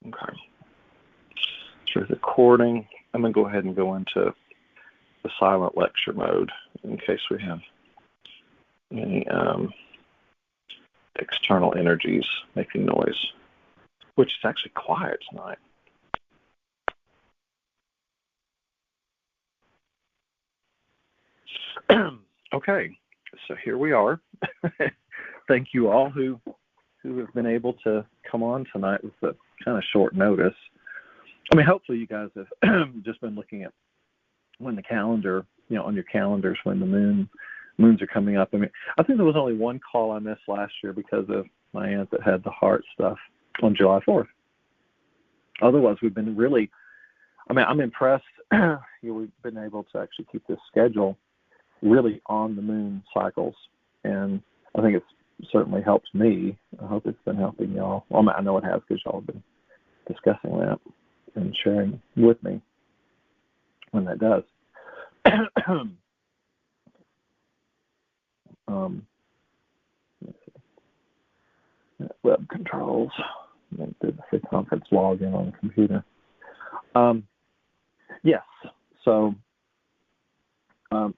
Okay. So recording. I'm going to go ahead and go into the silent lecture mode in case we have any external energies making noise, which is actually quiet tonight. Okay, so here we are. Thank you all who have been able to come on tonight with a kind of short notice. I mean, hopefully you guys have just been looking at when the calendar, on your calendars, when the moons are coming up. I mean, I think there was only one call I missed last year because of my aunt that had the heart stuff on July 4th. Otherwise, we've been really, I'm impressed. We've been able to actually keep this schedule really on the moon cycles. And I think it's certainly helped me. I hope it's been helping y'all. Well, I know it has because y'all have been discussing that and sharing with me when that does. Web controls. Do the free conference login on the computer. Yes. So, what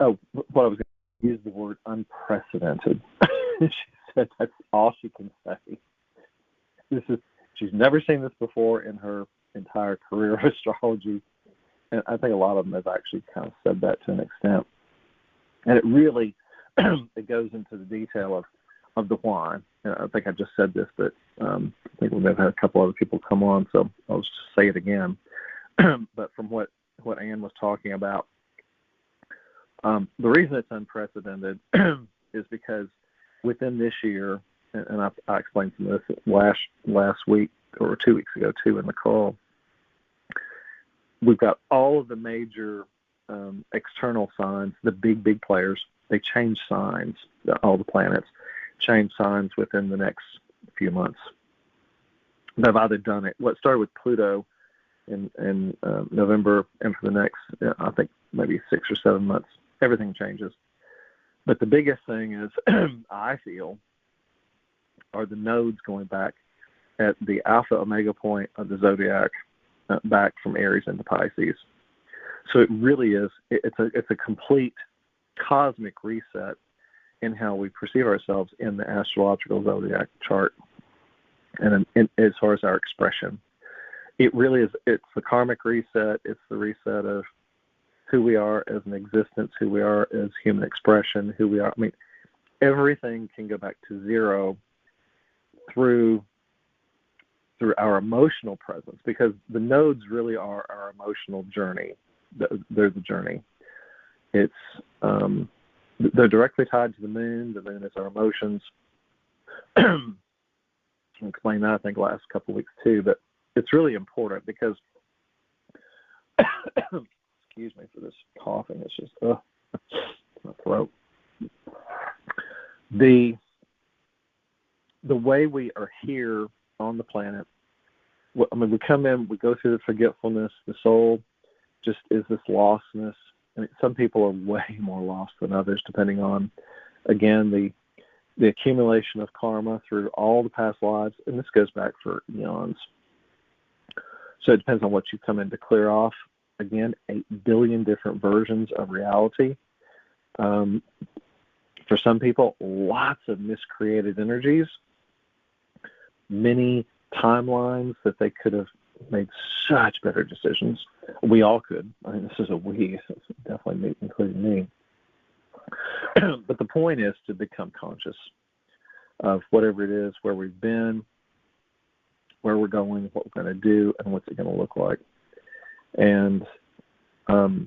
I was going to use the word unprecedented. She said that's all she can say. She's never seen this before in her entire career of astrology, and I think a lot of them have actually kind of said that to an extent. And it really it goes into the detail of the why. I think I just said this, but I think we may have had a couple other people come on, so I'll just say it again. But from what Anne was talking about, the reason it's unprecedented is because within this year, and I explained some of this last week or 2 weeks ago too in the call, we've got all of the major external signs, the big players. They change signs. All the planets change signs within the next few months. They've either done it. Let's start with Pluto in November, and for the next, I think maybe 6 or 7 months, everything changes. But the biggest thing is, I feel, are the nodes going back at the alpha omega point of the zodiac, back from Aries into Pisces. So it really is. It's a complete cosmic reset in how we perceive ourselves in the astrological zodiac chart, and as far as our expression, it really is. It's the karmic reset. It's the reset of who we are as an existence, who we are as human expression, who we are. I mean, everything can go back to zero through our emotional presence, because the nodes really are our emotional journey. They're the journey. It's they're directly tied to the moon. The moon is our emotions. I explained that, I think, last couple of weeks too, but it's really important because excuse me for this coughing. It's just my throat. The way we are here on the planet, we come in, we go through the forgetfulness. The soul just is this lostness. I mean, some people are way more lost than others, depending on, again, the accumulation of karma through all the past lives, and this goes back for eons. So it depends on what you come in to clear off. Again, 8 billion different versions of reality. For some people, lots of miscreated energies, many timelines that they could have made such better decisions. We all could. I mean, this is a we, so it's definitely me, including me. But the point is to become conscious of whatever it is, where we've been, where we're going, what we're going to do, and what's it going to look like. And the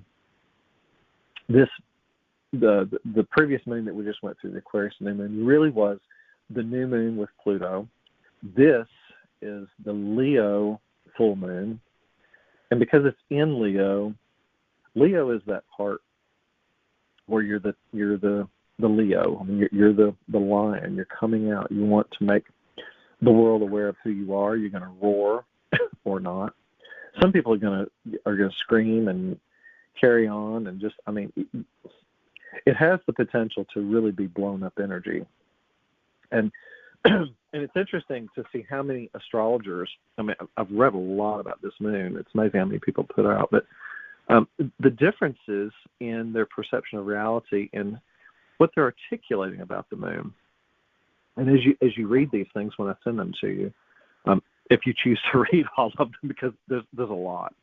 previous moon that we just went through, the Aquarius new moon, really was the new moon with Pluto. This is the Leo full moon, and because it's in Leo is that part where you're the Leo. I mean, you're the lion. You're coming out. You want to make the world aware of who you are. You're going to roar or not. Some people are going to scream and carry on, and just, I mean, it has the potential to really be blown up energy. And And it's interesting to see how many astrologers, I mean, I've read a lot about this moon. It's amazing how many people put out, but the differences in their perception of reality and what they're articulating about the moon. And as you read these things when I send them to you, if you choose to read all of them, because there's a lot.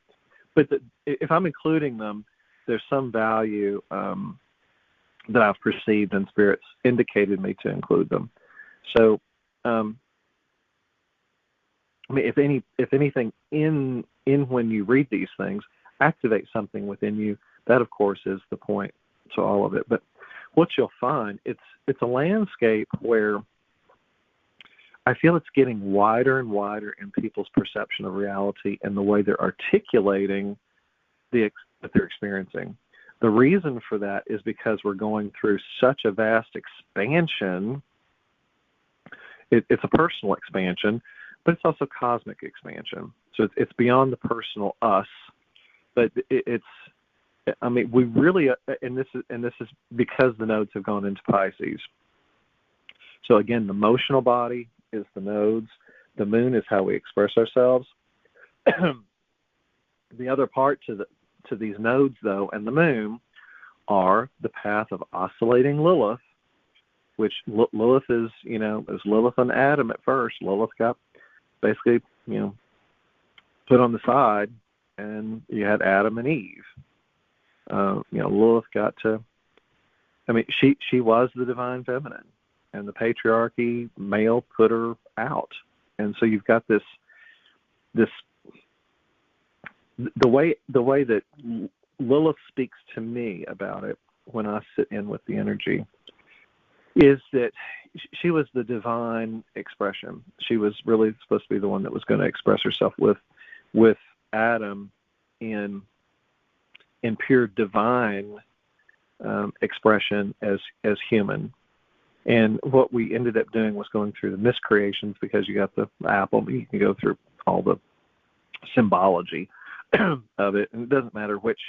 But if I'm including them, there's some value that I've perceived and spirits indicated me to include them. So, I mean, if anything in when you read these things activate something within you, that of course is the point to all of it. But what you'll find, it's a landscape where I feel it's getting wider and wider in people's perception of reality and the way they're articulating that they're experiencing. The reason for that is because we're going through such a vast expansion. It's a personal expansion, but it's also cosmic expansion. So it's beyond the personal us, but I mean, we really, and this is because the nodes have gone into Pisces. So again, the emotional body is the nodes. The moon is how we express ourselves. The other part to these nodes, though, and the moon are the path of oscillating Lilith, which Lilith is, it was Lilith and Adam at first. Lilith got basically, put on the side, and you had Adam and Eve. Lilith got to, she was the divine feminine, and the patriarchy male put her out. And so you've got this the way that Lilith speaks to me about it when I sit in with the energy is that she was the divine expression. She was really supposed to be the one that was going to express herself with Adam in pure divine expression as human. And what we ended up doing was going through the miscreations, because you got the apple, but you can go through all the symbology of it, and it doesn't matter which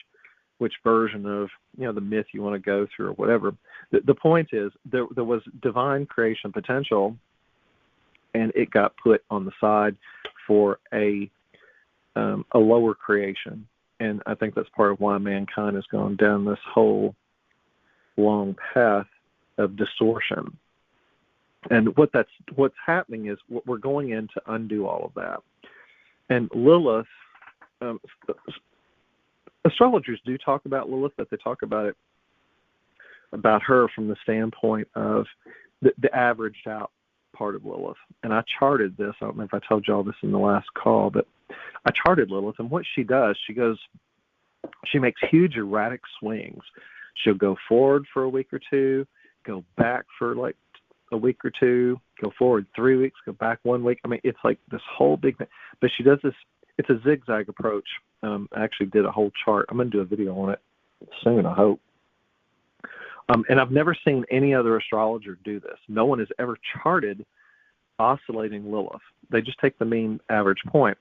version of the myth you want to go through or whatever. The point is there was divine creation potential, and it got put on the side for a lower creation. And I think that's part of why mankind has gone down this whole long path of distortion. And what's happening is we're going in to undo all of that. And Lilith, astrologers do talk about Lilith, but they talk about her from the standpoint of the averaged out part of Lilith. And I charted this. I don't know if I told you all this in the last call, but I charted Lilith, and what she does, she makes huge erratic swings. She'll go forward for a week or two, go back for like a week or two, go forward 3 weeks, go back 1 week. I mean, it's like this whole big thing. But she does this, it's a zigzag approach. I actually did a whole chart. I'm going to do a video on it soon, I hope. And I've never seen any other astrologer do this. No one has ever charted oscillating Lilith. They just take the mean average point.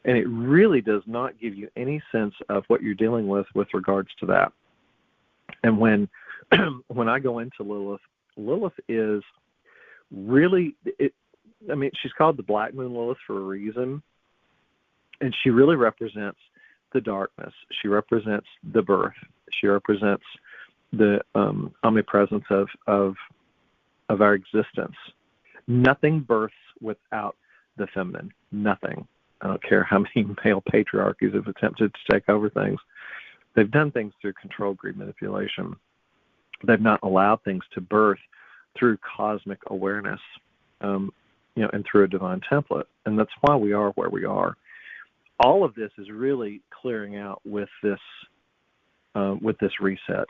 And it really does not give you any sense of what you're dealing with regards to that. And when I go into Lilith is really, she's called the Black Moon Lilith for a reason. And she really represents the darkness. She represents the birth. She represents the omnipresence of our existence. Nothing births without the feminine. Nothing. I don't care how many male patriarchies have attempted to take over things. They've done things through control, greed, manipulation. They've not allowed things to birth through cosmic awareness, and through a divine template. And that's why we are where we are. All of this is really clearing out with this reset,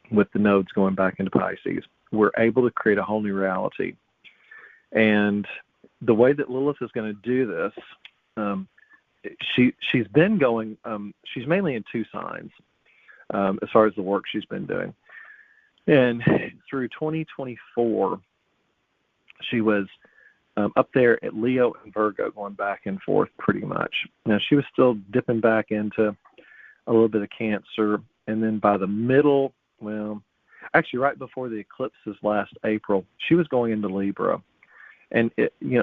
with the nodes going back into Pisces. We're able to create a whole new reality. And the way that Lilith is going to do this, she's been going, she's mainly in two signs as far as the work she's been doing. And through 2024, she was up there at Leo and Virgo, going back and forth pretty much. Now, she was still dipping back into a little bit of Cancer. And then by the middle, actually right before the eclipses last April, she was going into Libra. And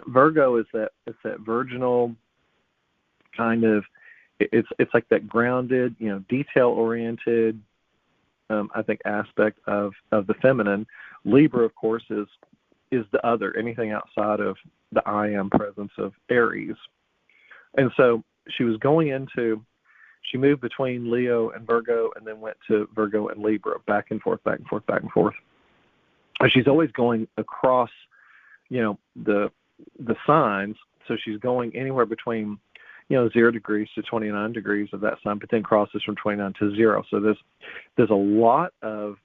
Virgo is it's that virginal kind of, it's like that grounded, detail oriented, I think, aspect of the feminine. Libra, of course, is the other, anything outside of the I am presence of Aries. And so she moved between Leo and Virgo, and then went to Virgo and Libra, back and forth, back and forth, back and forth. And she's always going across, the signs. So she's going anywhere between, 0 degrees to 29 degrees of that sign, but then crosses from 29 to 0. So there's a lot of,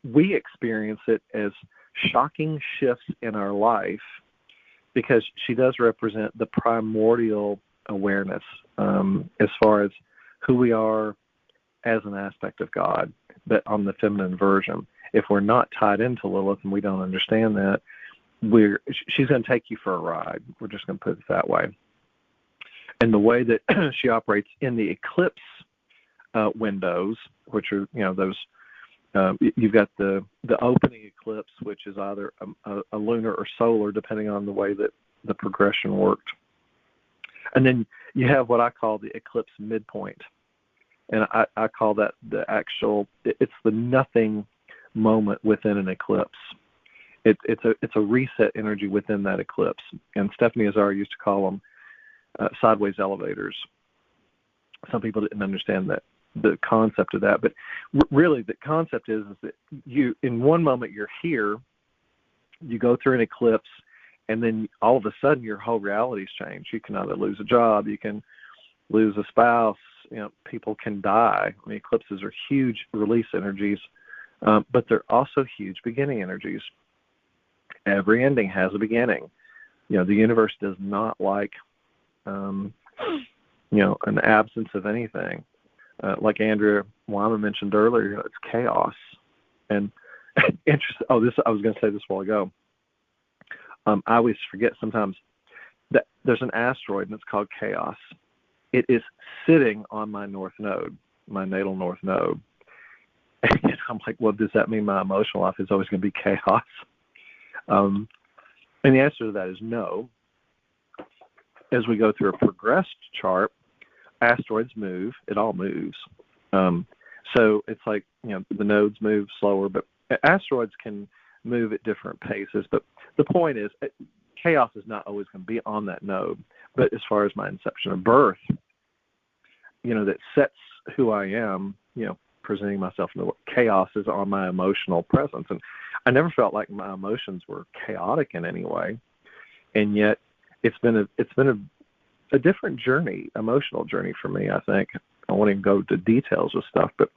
we experience it as shocking shifts in our life, because she does represent the primordial awareness as far as who we are as an aspect of God, but on the feminine version. If we're not tied into Lilith and we don't understand that, she's going to take you for a ride. We're just going to put it that way. And the way that she operates in the eclipse windows, which are, those, you've got the opening eclipse, which is either a lunar or solar, depending on the way that the progression worked. And then you have what I call the eclipse midpoint. And I call that it's the nothing moment within an eclipse. It's a reset energy within that eclipse. And Stephanie Azar used to call them sideways elevators. Some people didn't understand the concept of that, but really the concept is that you, in one moment you're here, you go through an eclipse, and then all of a sudden your whole reality's changed. You can either lose a job, you can lose a spouse, people can die. I mean, eclipses are huge release energies, but they're also huge beginning energies. Every ending has a beginning. The universe does not like, an absence of anything. Like Andrea Wyman mentioned earlier, it's chaos. And interesting. I was going to say this a while ago. I always forget sometimes that there's an asteroid, and it's called Chaos. It is sitting on my north node, my natal north node. And I'm like, well, does that mean my emotional life is always going to be chaos? And the answer to that is no. As we go through a progressed chart, asteroids move. It all moves. So it's like, the nodes move slower, but asteroids can move at different paces. But the point is, chaos is not always going to be on that node. But as far as my inception of birth, that sets who I am, presenting myself in the world. Chaos is on my emotional presence. And I never felt like my emotions were chaotic in any way. And yet it's been a different journey, emotional journey for me, I think. I won't even go to details of stuff, but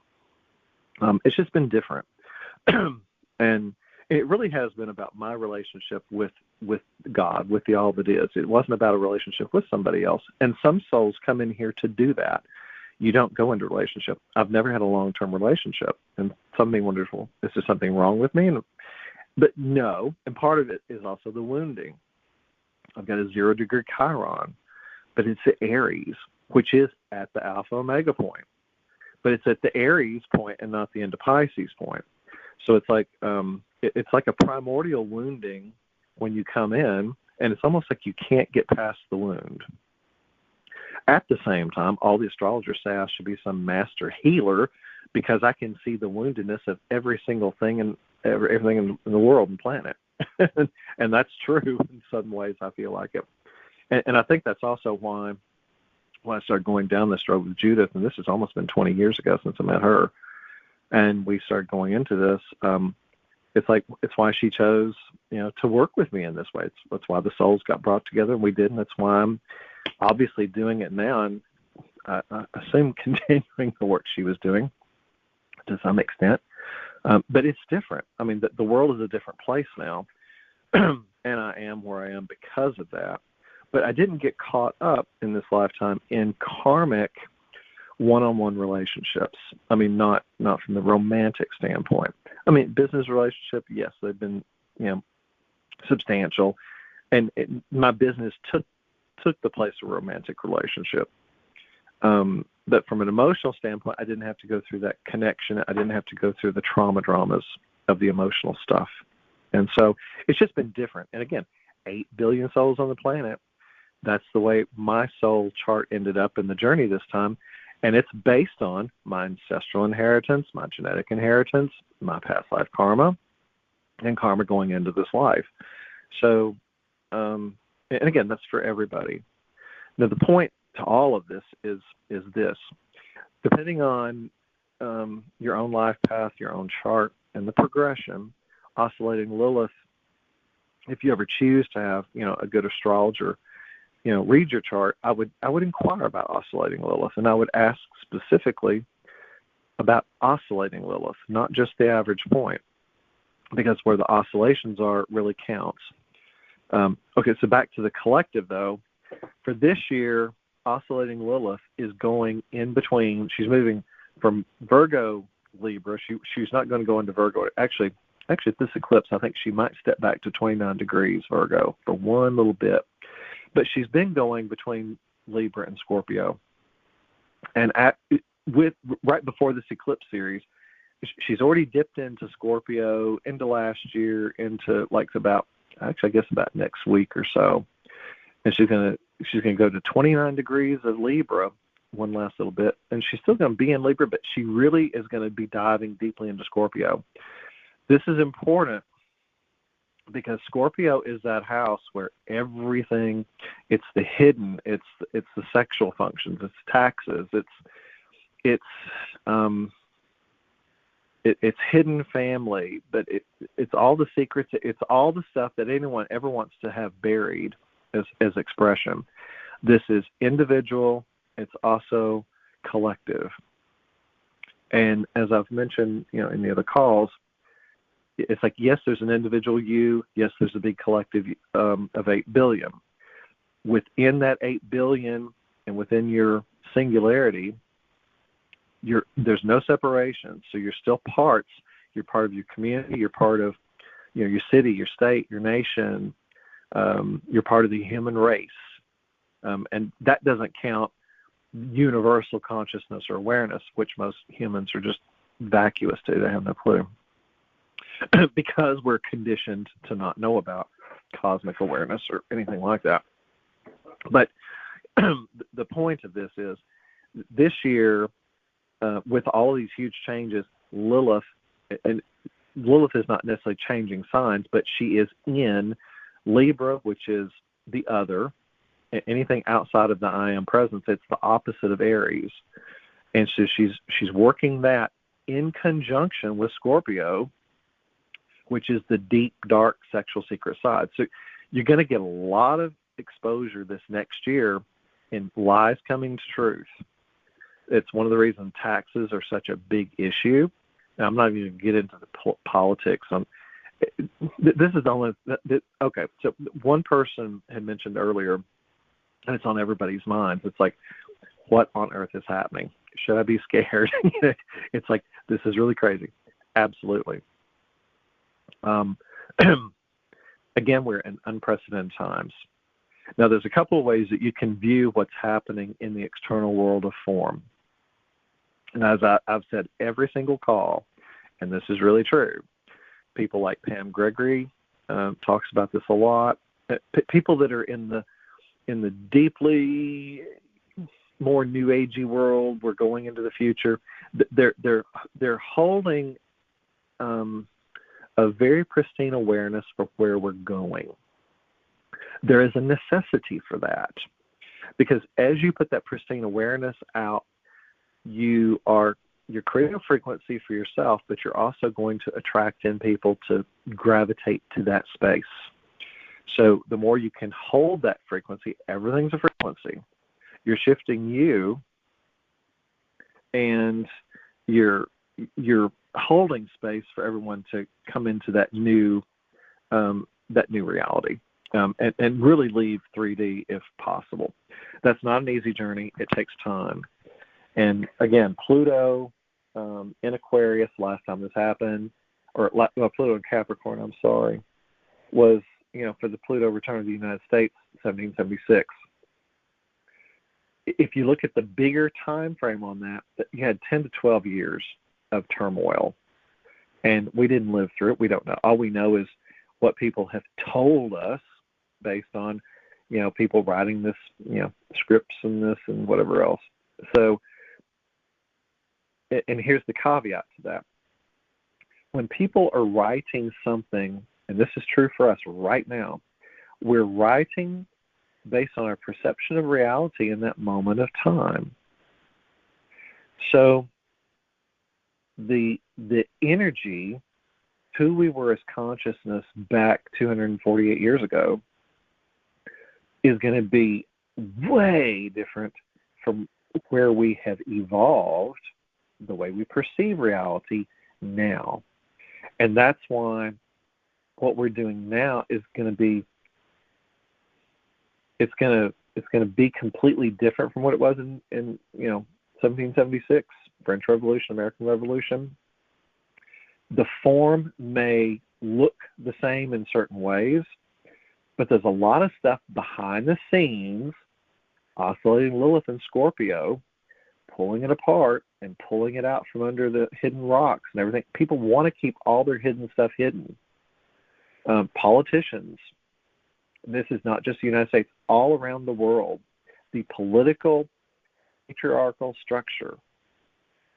it's just been different. And it really has been about my relationship with God, with the all that is. It wasn't about a relationship with somebody else. And some souls come in here to do that. You don't go into a relationship. I've never had a long-term relationship. And somebody wonders, well, is there something wrong with me? But no. And part of it is also the wounding. I've got a 0-degree Chiron, but it's at Aries, which is at the Alpha Omega point. But it's at the Aries point and not the end of Pisces point. So it's like a primordial wounding when you come in, and it's almost like you can't get past the wound. At the same time, all the astrologers say I should be some master healer, because I can see the woundedness of every single thing and everything in the world and planet. And that's true in some ways, I feel like it. And I think that's also why when I started going down this road with Judith, and this has almost been 20 years ago since I met her, and we started going into this, it's why she chose, to work with me in this way. That's why the souls got brought together, and we did, and that's why I'm obviously doing it now, and I assume continuing the work she was doing to some extent. But it's different. I mean, the world is a different place now, and I am where I am because of that. But I didn't get caught up in this lifetime in karmic one-on-one relationships. I mean, not from the romantic standpoint. I mean, business relationship, yes, they've been, substantial, and my business took the place of romantic relationship. But from an emotional standpoint, I didn't have to go through that connection. I didn't have to go through the trauma dramas of the emotional stuff. And so it's just been different. And again, 8 billion souls on the planet. That's the way my soul chart ended up in the journey this time. And it's based on my ancestral inheritance, my genetic inheritance, my past life karma, and karma going into this life. So, and again, that's for everybody. Now, the point to all of this is this. Depending on your own life path, your own chart, and the progression, oscillating Lilith, if you ever choose to have, a good astrologer, read your chart, I would inquire about oscillating Lilith, and I would ask specifically about oscillating Lilith, not just the average point, because where the oscillations are really counts. Okay, so back to the collective, though. For this year, oscillating Lilith is going in between. She's moving from Virgo, Libra. She's not going to go into Virgo. Actually, at this eclipse, I think she might step back to 29 degrees Virgo for one little bit. But she's been going between Libra and Scorpio. And right before this eclipse series, she's already dipped into Scorpio, into last year, into about next week or so. And she's gonna go to 29 degrees of Libra one last little bit, and she's still gonna be in Libra, but she really is gonna be diving deeply into Scorpio. This is important because Scorpio is that house where everything, it's the hidden, it's the sexual functions, it's taxes, it's hidden family, but it's all the secrets, it's all the stuff that anyone ever wants to have buried as expression. This is individual, it's also collective. And as I've mentioned, in the other calls, it's like, yes, there's an individual you, yes, there's a big collective of 8 billion. Within that 8 billion and within your singularity, there's no separation. So you're still parts. You're part of your community. You're part of your city, your state, your nation. You're part of the human race. And that doesn't count universal consciousness or awareness, which most humans are just vacuous to. They have no clue. Because we're conditioned to not know about cosmic awareness or anything like that. But the point of this is, this year, with all these huge changes, Lilith is not necessarily changing signs, but she is in Libra, which is the other. Anything outside of the I am presence, it's the opposite of Aries. And so she's working that in conjunction with Scorpio, which is the deep, dark, sexual secret side. So you're going to get a lot of exposure this next year in lies coming to truth. It's one of the reasons taxes are such a big issue. Now, I'm not even going to get into the politics. This is only okay. So one person had mentioned earlier, and it's on everybody's minds. It's like, what on earth is happening? Should I be scared? It's like, this is really crazy. Absolutely. Again, we're in unprecedented times. Now, there's a couple of ways that you can view what's happening in the external world of form. And as I've said every single call, and this is really true, people like Pam Gregory talks about this a lot. People that are in the deeply more new agey world, we're going into the future. They're holding a very pristine awareness for where we're going. There is a necessity for that, because as you put that pristine awareness out, you're creating a frequency for yourself, but you're also going to attract in people to gravitate to that space. So the more you can hold that frequency, everything's a frequency. You're shifting you, and you're holding space for everyone to come into that new reality, and really leave 3D if possible. That's not an easy journey. It takes time. And again, Pluto in Aquarius, last time this happened, or Pluto in Capricorn, I'm sorry, was, for the Pluto return to the United States, 1776. if you look at the bigger time frame on that, you had 10 to 12 years of turmoil, and we didn't live through it. We don't know. All we know is what people have told us based on, people writing this, scripts and this and whatever else. So, and here's the caveat to that. When people are writing something, and this is true for us right now, we're writing based on our perception of reality in that moment of time. So the energy, who we were as consciousness back 248 years ago, is going to be way different from where we have evolved the way we perceive reality now. And that's why what we're doing now is going to be, it's going to be completely different from what it was in 1776, French Revolution, American Revolution. The form may look the same in certain ways, but there's a lot of stuff behind the scenes, oscillating Lilith and Scorpio, pulling it apart and pulling it out from under the hidden rocks and everything. People want to keep all their hidden stuff hidden. Politicians, this is not just the United States, all around the world, the political patriarchal structure,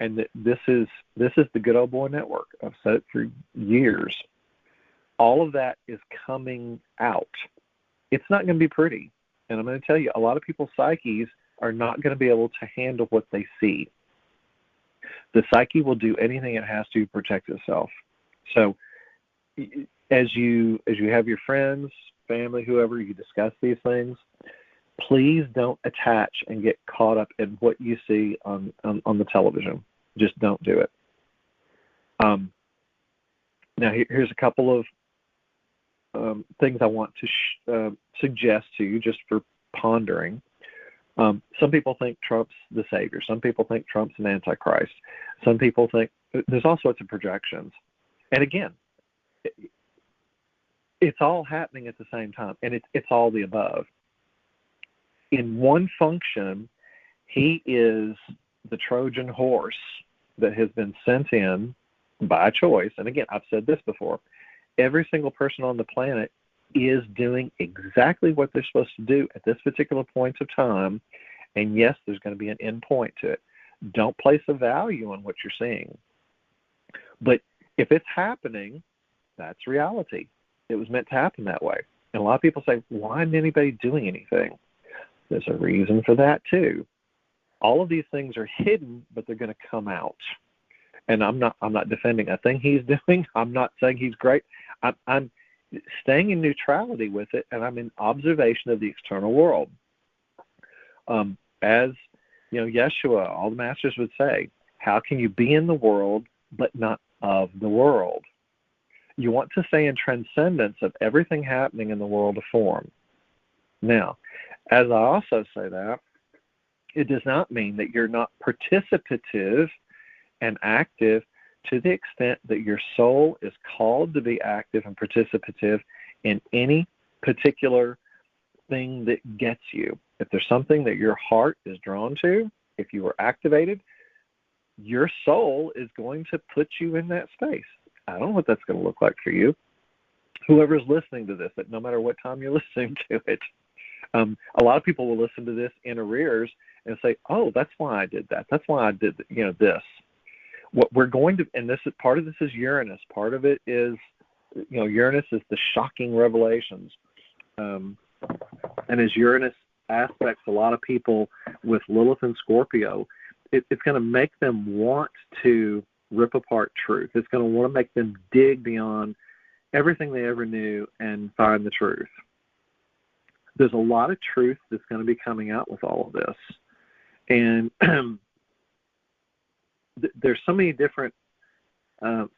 and this is the good old boy network. I've said it for years. All of that is coming out. It's not going to be pretty. And I'm going to tell you, a lot of people's psyches are not going to be able to handle what they see. The psyche will do anything it has to protect itself. So as you have your friends, family, whoever, you discuss these things, please don't attach and get caught up in what you see on the television. Just don't do it. Now, here's a couple of things I want to suggest to you just for pondering. Some people think Trump's the savior. Some people think Trump's an antichrist. Some people think there's all sorts of projections. And again, it's all happening at the same time, and it's all the above. In one function, he is the Trojan horse that has been sent in by choice. And again, I've said this before. Every single person on the planet is doing exactly what they're supposed to do at this particular point of time. And yes, there's going to be an end point to it. Don't place a value on what you're seeing. But if it's happening, that's reality. It was meant to happen that way. And a lot of people say, why isn't anybody doing anything? There's a reason for that too. All of these things are hidden, but they're going to come out. And I'm not defending a thing he's doing. I'm not saying he's great. I'm staying in neutrality with it, and I'm in observation of the external world. As Yeshua, all the masters would say, how can you be in the world but not of the world? You want to stay in transcendence of everything happening in the world of form. Now, as I also say that, it does not mean that you're not participative and active to the extent that your soul is called to be active and participative in any particular thing that gets you. If there's something that your heart is drawn to, if you are activated, your soul is going to put you in that space. I don't know what that's going to look like for you. Whoever's listening to this, that no matter what time you're listening to it, a lot of people will listen to this in arrears and say, oh, that's why I did that. That's why I did this. What we're going to, and this is part of this is Uranus. Part of it is, Uranus is the shocking revelations. And as Uranus aspects a lot of people with Lilith and Scorpio, it's going to make them want to rip apart truth. It's going to want to make them dig beyond everything they ever knew and find the truth. There's a lot of truth that's going to be coming out with all of this. And there's so many different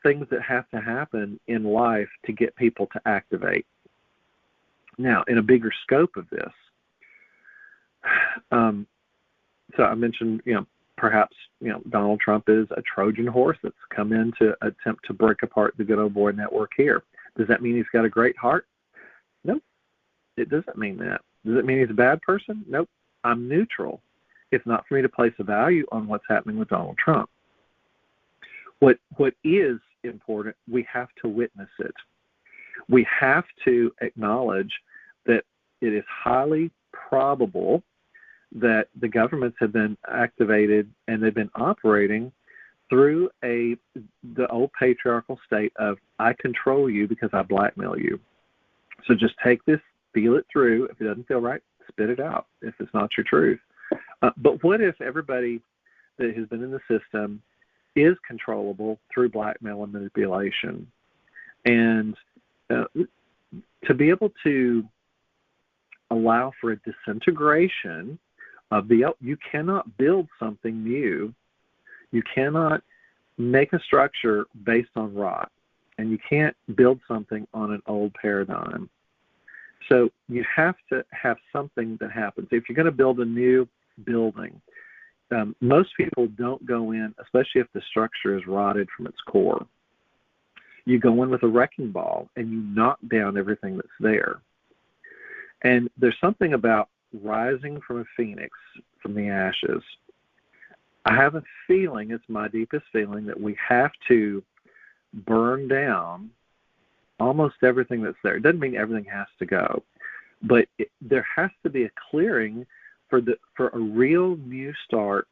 things that have to happen in life to get people to activate. Now, in a bigger scope of this, so I mentioned, perhaps, Donald Trump is a Trojan horse that's come in to attempt to break apart the good old boy network here. Does that mean he's got a great heart? Nope. It doesn't mean that. Does it mean he's a bad person? Nope. I'm neutral. It's not for me to place a value on what's happening with Donald Trump. What is important, we have to witness it. We have to acknowledge that it is highly probable that the governments have been activated and they've been operating through the old patriarchal state of, I control you because I blackmail you. So just take this, feel it through. If it doesn't feel right, spit it out if it's not your truth. But what if everybody that has been in the system is controllable through blackmail and manipulation? And to be able to allow for a disintegration of you cannot build something new. You cannot make a structure based on rot, and you can't build something on an old paradigm. So you have to have something that happens. If you're going to build a new building, most people don't go in, especially if the structure is rotted from its core. You go in with a wrecking ball and you knock down everything that's there. And there's something about rising from a phoenix from the ashes. I have a feeling, it's my deepest feeling, that we have to burn down almost everything that's there. It doesn't mean everything has to go, but there has to be a clearing for a real new start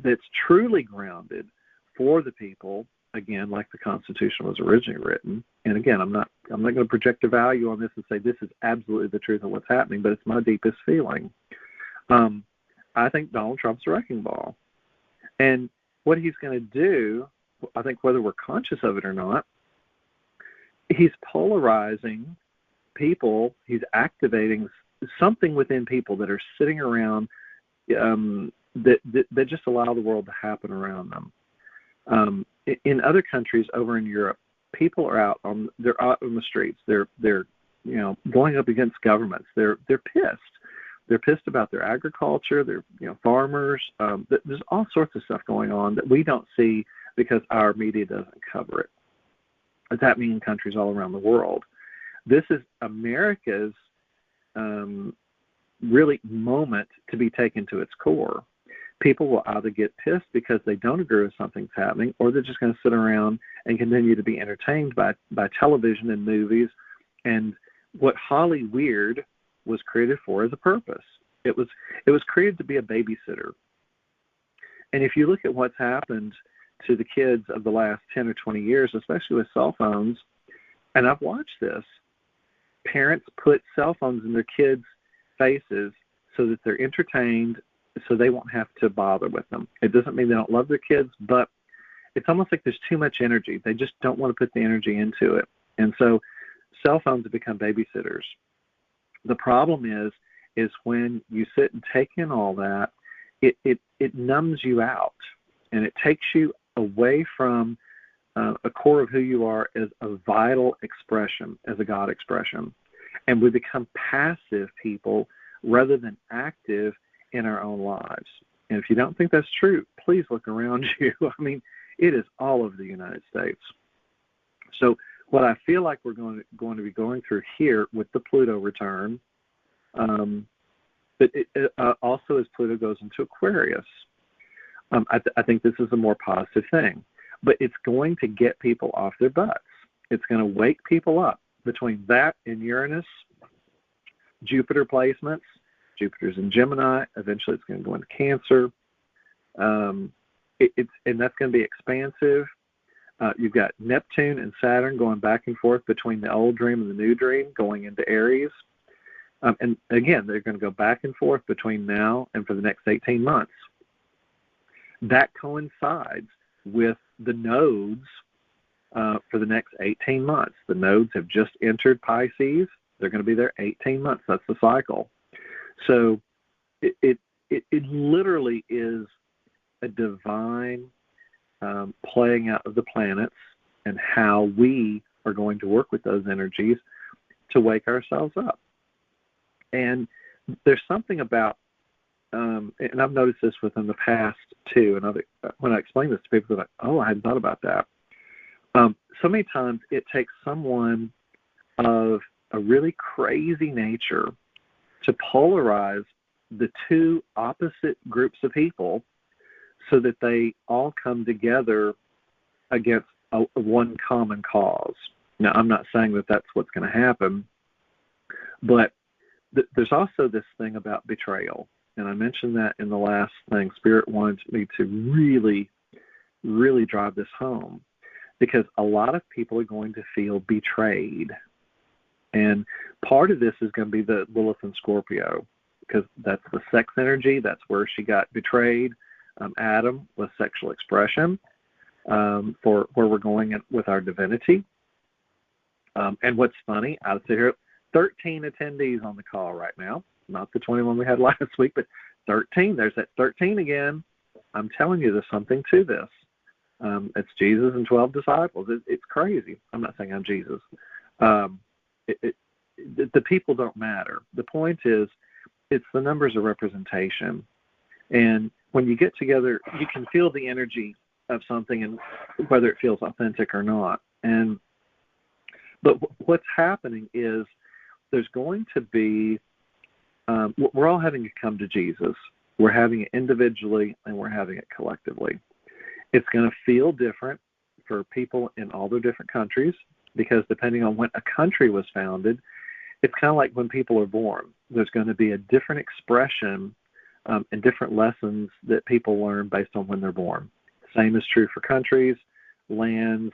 that's truly grounded for the people, again, like the Constitution was originally written. And again, I'm not going to project a value on this and say this is absolutely the truth of what's happening, but it's my deepest feeling. I think Donald Trump's a wrecking ball. And what he's going to do, I think whether we're conscious of it or not, he's polarizing people. He's activating something within people that are sitting around that just allow the world to happen around them. In other countries over in Europe, people are they're out on the streets. They're going up against governments. They're pissed. They're pissed about their agriculture. They're farmers. There's all sorts of stuff going on that we don't see because our media doesn't cover it. It's happening in countries all around the world. This is America's really moment to be taken to its core. People will either get pissed because they don't agree with something's happening, or they're just going to sit around and continue to be entertained by television and movies. And what Holly Weird was created for is a purpose. It was created to be a babysitter. And if you look at what's happened to the kids of the last 10 or 20 years, especially with cell phones, and I've watched this, parents put cell phones in their kids' faces so that they're entertained, so they won't have to bother with them. It doesn't mean they don't love their kids, but it's almost like there's too much energy. They just don't want to put the energy into it. And so cell phones have become babysitters. The problem is when you sit and take in all that, it numbs you out, and it takes you away from a core of who you are as a vital expression, as a God expression. And we become passive people rather than active in our own lives. And if you don't think that's true, please look around you. I mean, it is all over the United States. So what I feel like we're going to be going through here with the Pluto return, but also as Pluto goes into Aquarius, I think this is a more positive thing. But it's going to get people off their butts. It's going to wake people up. Between that and Uranus, Jupiter placements, Jupiter's in Gemini, eventually it's going to go into Cancer. And that's going to be expansive. You've got Neptune and Saturn going back and forth between the old dream and the new dream, going into Aries. And again, they're going to go back and forth between now and for the next 18 months. That coincides with the nodes for the next 18 months. The nodes have just entered Pisces. They're going to be there 18 months. That's the cycle. So it literally is a divine playing out of the planets and how we are going to work with those energies to wake ourselves up. And there's something about, and I've noticed this within the past too, and when I explain this to people, they're like, oh, I hadn't thought about that. So many times it takes someone of a really crazy nature to polarize the two opposite groups of people so that they all come together against one common cause. Now, I'm not saying that that's what's going to happen, but there's also this thing about betrayal. And I mentioned that in the last thing. Spirit wanted me to really, really drive this home because a lot of people are going to feel betrayed. And part of this is going to be the Lilith and Scorpio because that's the sex energy. That's where she got betrayed. Adam was sexual expression for where we're going with our divinity. And what's funny, I would sit here, 13 attendees on the call right now, not the 21 we had last week, but 13. There's that 13 again. I'm telling you, there's something to this. It's Jesus and 12 disciples. It's crazy. I'm not saying I'm Jesus. The people don't matter. The point is, it's the numbers of representation. And when you get together, you can feel the energy of something and whether it feels authentic or not. But what's happening is there's going to be, we're all having to come to Jesus. We're having it individually and we're having it collectively. It's going to feel different for people in all their different countries because depending on when a country was founded, it's kind of like when people are born. There's going to be a different expression and different lessons that people learn based on when they're born. Same is true for countries, lands,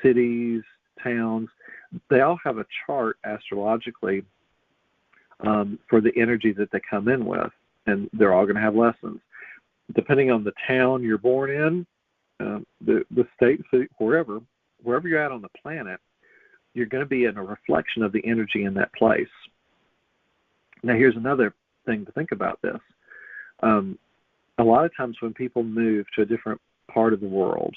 cities, towns. They all have a chart astrologically for the energy that they come in with, and they're all going to have lessons. Depending on the town you're born in, the state, city, wherever you're at on the planet, you're going to be in a reflection of the energy in that place. Now, here's another thing to think about this. A lot of times when people move to a different part of the world,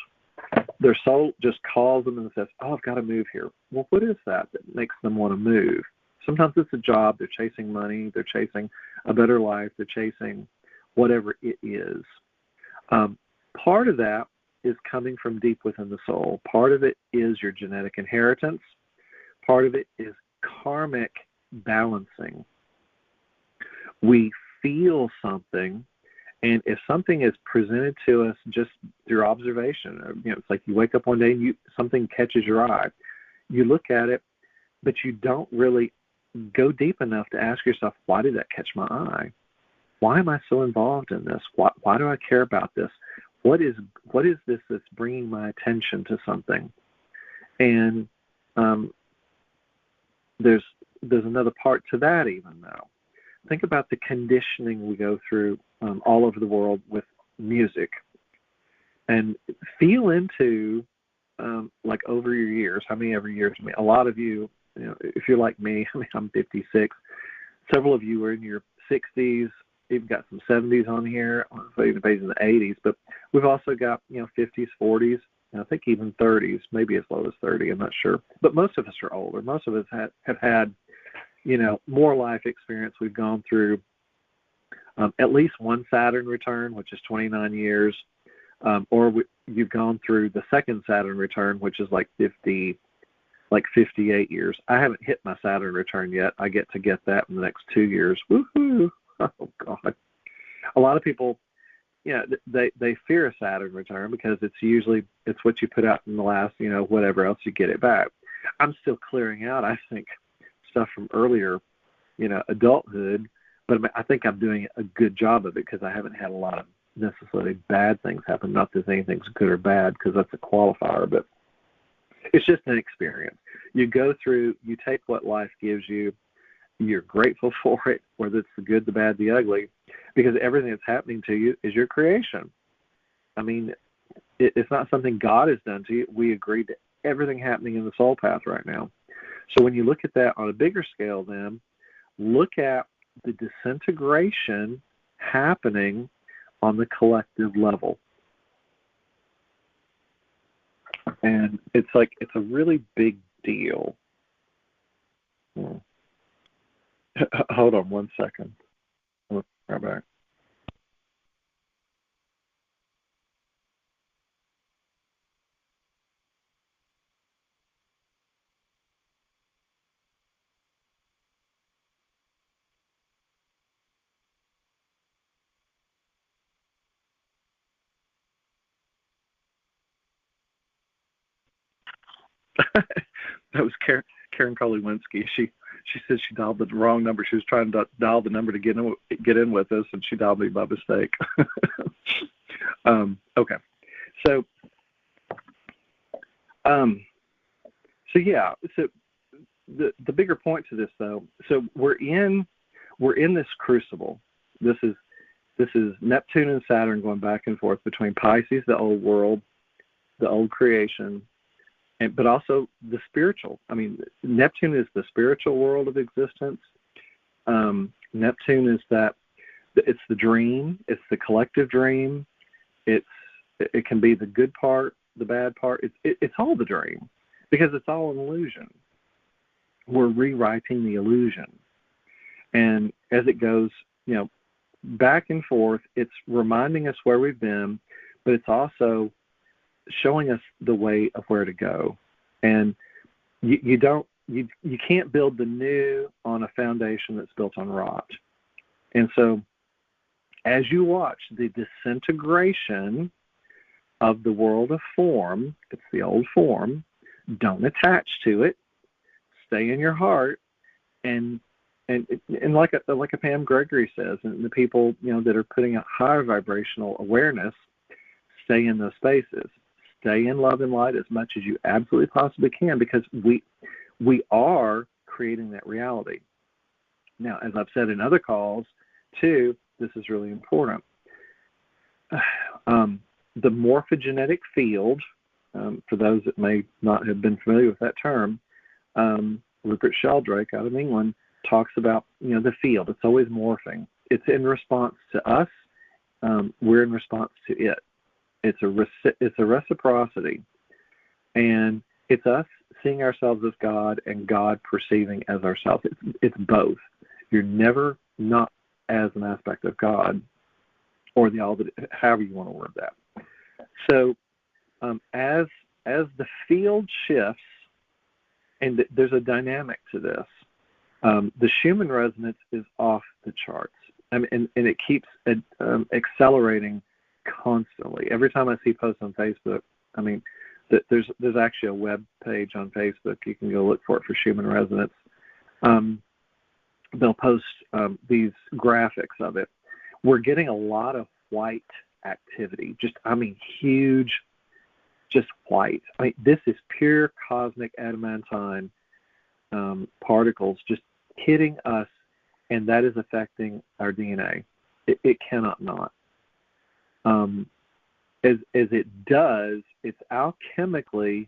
their soul just calls them and says, oh, I've got to move here. Well, what is that makes them want to move? Sometimes it's a job. They're chasing money. They're chasing a better life. They're chasing whatever it is. Part of that is coming from deep within the soul. Part of it is your genetic inheritance. Part of it is karmic balancing. We feel something, and if something is presented to us just through observation, it's like you wake up one day and something catches your eye. You look at it, but you don't really go deep enough to ask yourself, why did that catch my eye? Why am I so involved in this? Why do I care about this? What is this that's bringing my attention to something? And there's another part to that even though. Think about the conditioning we go through all over the world with music, and feel into like over your years. How many every year? A lot of you, if you're like me, I'm 56. Several of you are in your 60s. You've got some 70s on here, even in the 80s. But we've also got 50s, 40s, and I think even 30s, maybe as low as 30. I'm not sure. But most of us are older. Most of us have had more life experience. We've gone through at least one Saturn return, which is 29 years, or you've gone through the second Saturn return, which is like 58 years. I haven't hit my Saturn return yet. I get to get that in the next 2 years. Woohoo! Oh God! A lot of people, they fear a Saturn return because it's what you put out in the last, whatever else you get it back. I'm still clearing out, I think, stuff from earlier, adulthood, but I think I'm doing a good job of it because I haven't had a lot of necessarily bad things happen. Not that anything's good or bad because that's a qualifier, but it's just an experience. You go through, you take what life gives you, you're grateful for it, whether it's the good, the bad, the ugly, because everything that's happening to you is your creation. I mean, it's not something God has done to you. We agreed to everything happening in the soul path right now. So when you look at that on a bigger scale, then look at the disintegration happening on the collective level. And it's a really big deal. Hold on one second. I'll be right back. That was Karen Koliwinski. She said she dialed the wrong number. She was trying to dial the number to get in with us, and she dialed me by mistake. Okay, so yeah. So the bigger point to this, though. So we're in this crucible. This is Neptune and Saturn going back and forth between Pisces, the old world, the old creation, but also the spiritual. I mean, Neptune is the spiritual world of existence. Neptune is it's the dream. It's the collective dream. It can be the good part, the bad part. It's all the dream because it's all an illusion. We're rewriting the illusion, and as it goes, back and forth, it's reminding us where we've been, but it's also showing us the way of where to go. And you can't build the new on a foundation that's built on rot. And so as you watch the disintegration of the world of form, it's the old form, don't attach to it, stay in your heart, and like a Pam Gregory says, and the people that are putting out higher vibrational awareness, stay in those spaces. Stay in love and light as much as you absolutely possibly can, because we are creating that reality. Now, as I've said in other calls, too, this is really important. The morphogenetic field, for those that may not have been familiar with that term, Rupert Sheldrake out of England talks about the field. It's always morphing. It's in response to us. We're in response to it. It's a reciprocity, and it's us seeing ourselves as God and God perceiving as ourselves. It's both. You're never not as an aspect of God, or the all, however you want to word that. So, as the field shifts, and there's a dynamic to this. The Schumann resonance is off the charts. I mean, and it keeps accelerating constantly. Every time I see posts on Facebook, I mean, there's actually a web page on Facebook. You can go look for it for Schumann resonance. They'll post these graphics of it. We're getting a lot of white activity. Huge, just white. I mean, this is pure cosmic adamantine particles just hitting us, and that is affecting our DNA. It cannot not. As it does, it's alchemically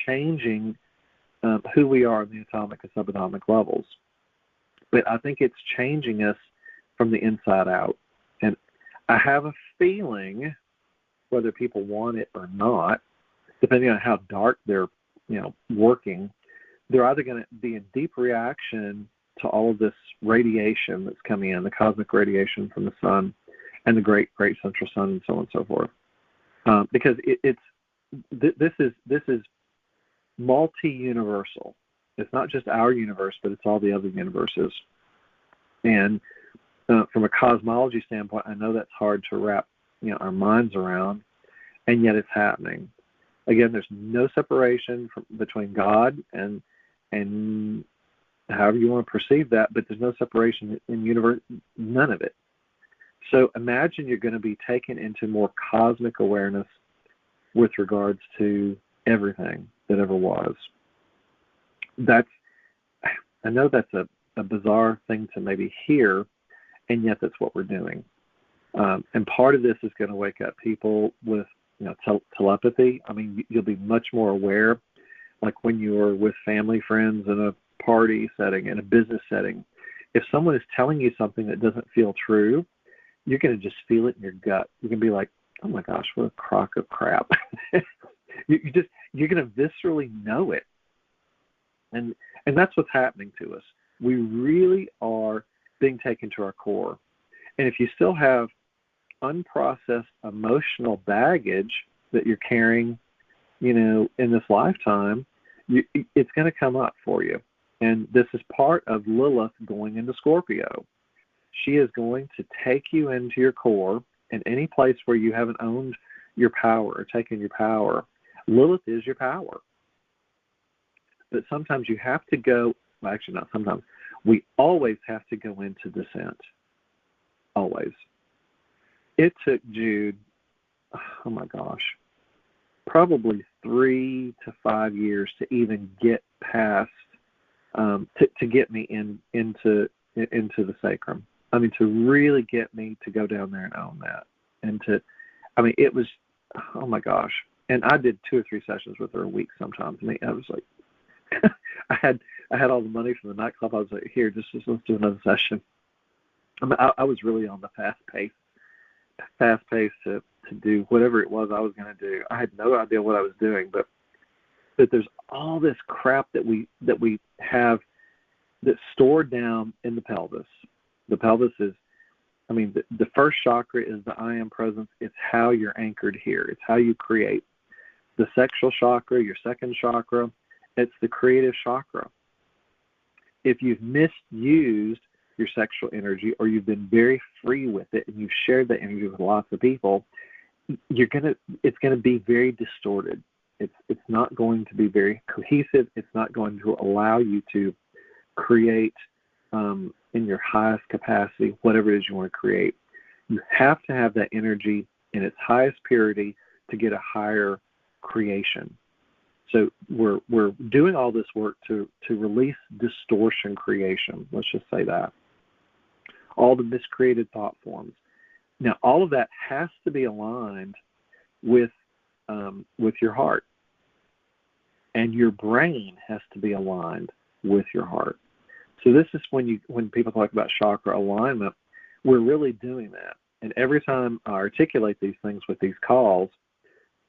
changing who we are in the atomic and subatomic levels. But I think it's changing us from the inside out. And I have a feeling, whether people want it or not, depending on how dark they're working, they're either going to be in deep reaction to all of this radiation that's coming in, the cosmic radiation from the sun and the great central sun, and so on and so forth, because this is multi-universal. It's not just our universe, but it's all the other universes. And from a cosmology standpoint, I know that's hard to wrap our minds around, and yet it's happening. Again, there's no separation between God and however you want to perceive that, but there's no separation in the universe, none of it. So imagine you're going to be taken into more cosmic awareness with regards to everything that ever was. I know that's a bizarre thing to maybe hear, and yet that's what we're doing. And part of this is going to wake up people with telepathy. I mean, you'll be much more aware, like when you're with family, friends, in a party setting, in a business setting. If someone is telling you something that doesn't feel true, you're going to just feel it in your gut. You can be like, oh my gosh, what a crock of crap. You're going to viscerally know it. And that's what's happening to us. We really are being taken to our core. And if you still have unprocessed emotional baggage that you're carrying, in this lifetime, it's going to come up for you. And this is part of Lilith going into Scorpio. She is going to take you into your core, and any place where you haven't owned your power or taken your power, Lilith is your power. But sometimes you have to go, well, actually not sometimes, we always have to go into descent. Always. It took Jude, oh my gosh, probably 3 to 5 years to even get past, to get me into the sacrum. I mean, to really get me to go down there and own that. And it was, oh my gosh. And I did 2 or 3 sessions with her a week sometimes. I mean, I was like, I had all the money from the nightclub. I was like, here, just let's do another session. I mean, I was really on the fast pace to do whatever it was I was going to do. I had no idea what I was doing, but there's all this crap that we have that's stored down in the pelvis. The pelvis is, I mean, the first chakra is the I am presence. It's how you're anchored here. It's how you create. The sexual chakra, your second chakra, it's the creative chakra. If you've misused your sexual energy, or you've been very free with it and you've shared that energy with lots of people, it's gonna be very distorted. It's not going to be very cohesive. It's not going to allow you to create in your highest capacity whatever it is you want to create. You have to have that energy in its highest purity to get a higher creation. So we're doing all this work to release distortion creation. Let's just say that. All the miscreated thought forms. Now, all of that has to be aligned with your heart, and your brain has to be aligned with your heart. So this is when people talk about chakra alignment, we're really doing that. And every time I articulate these things with these calls,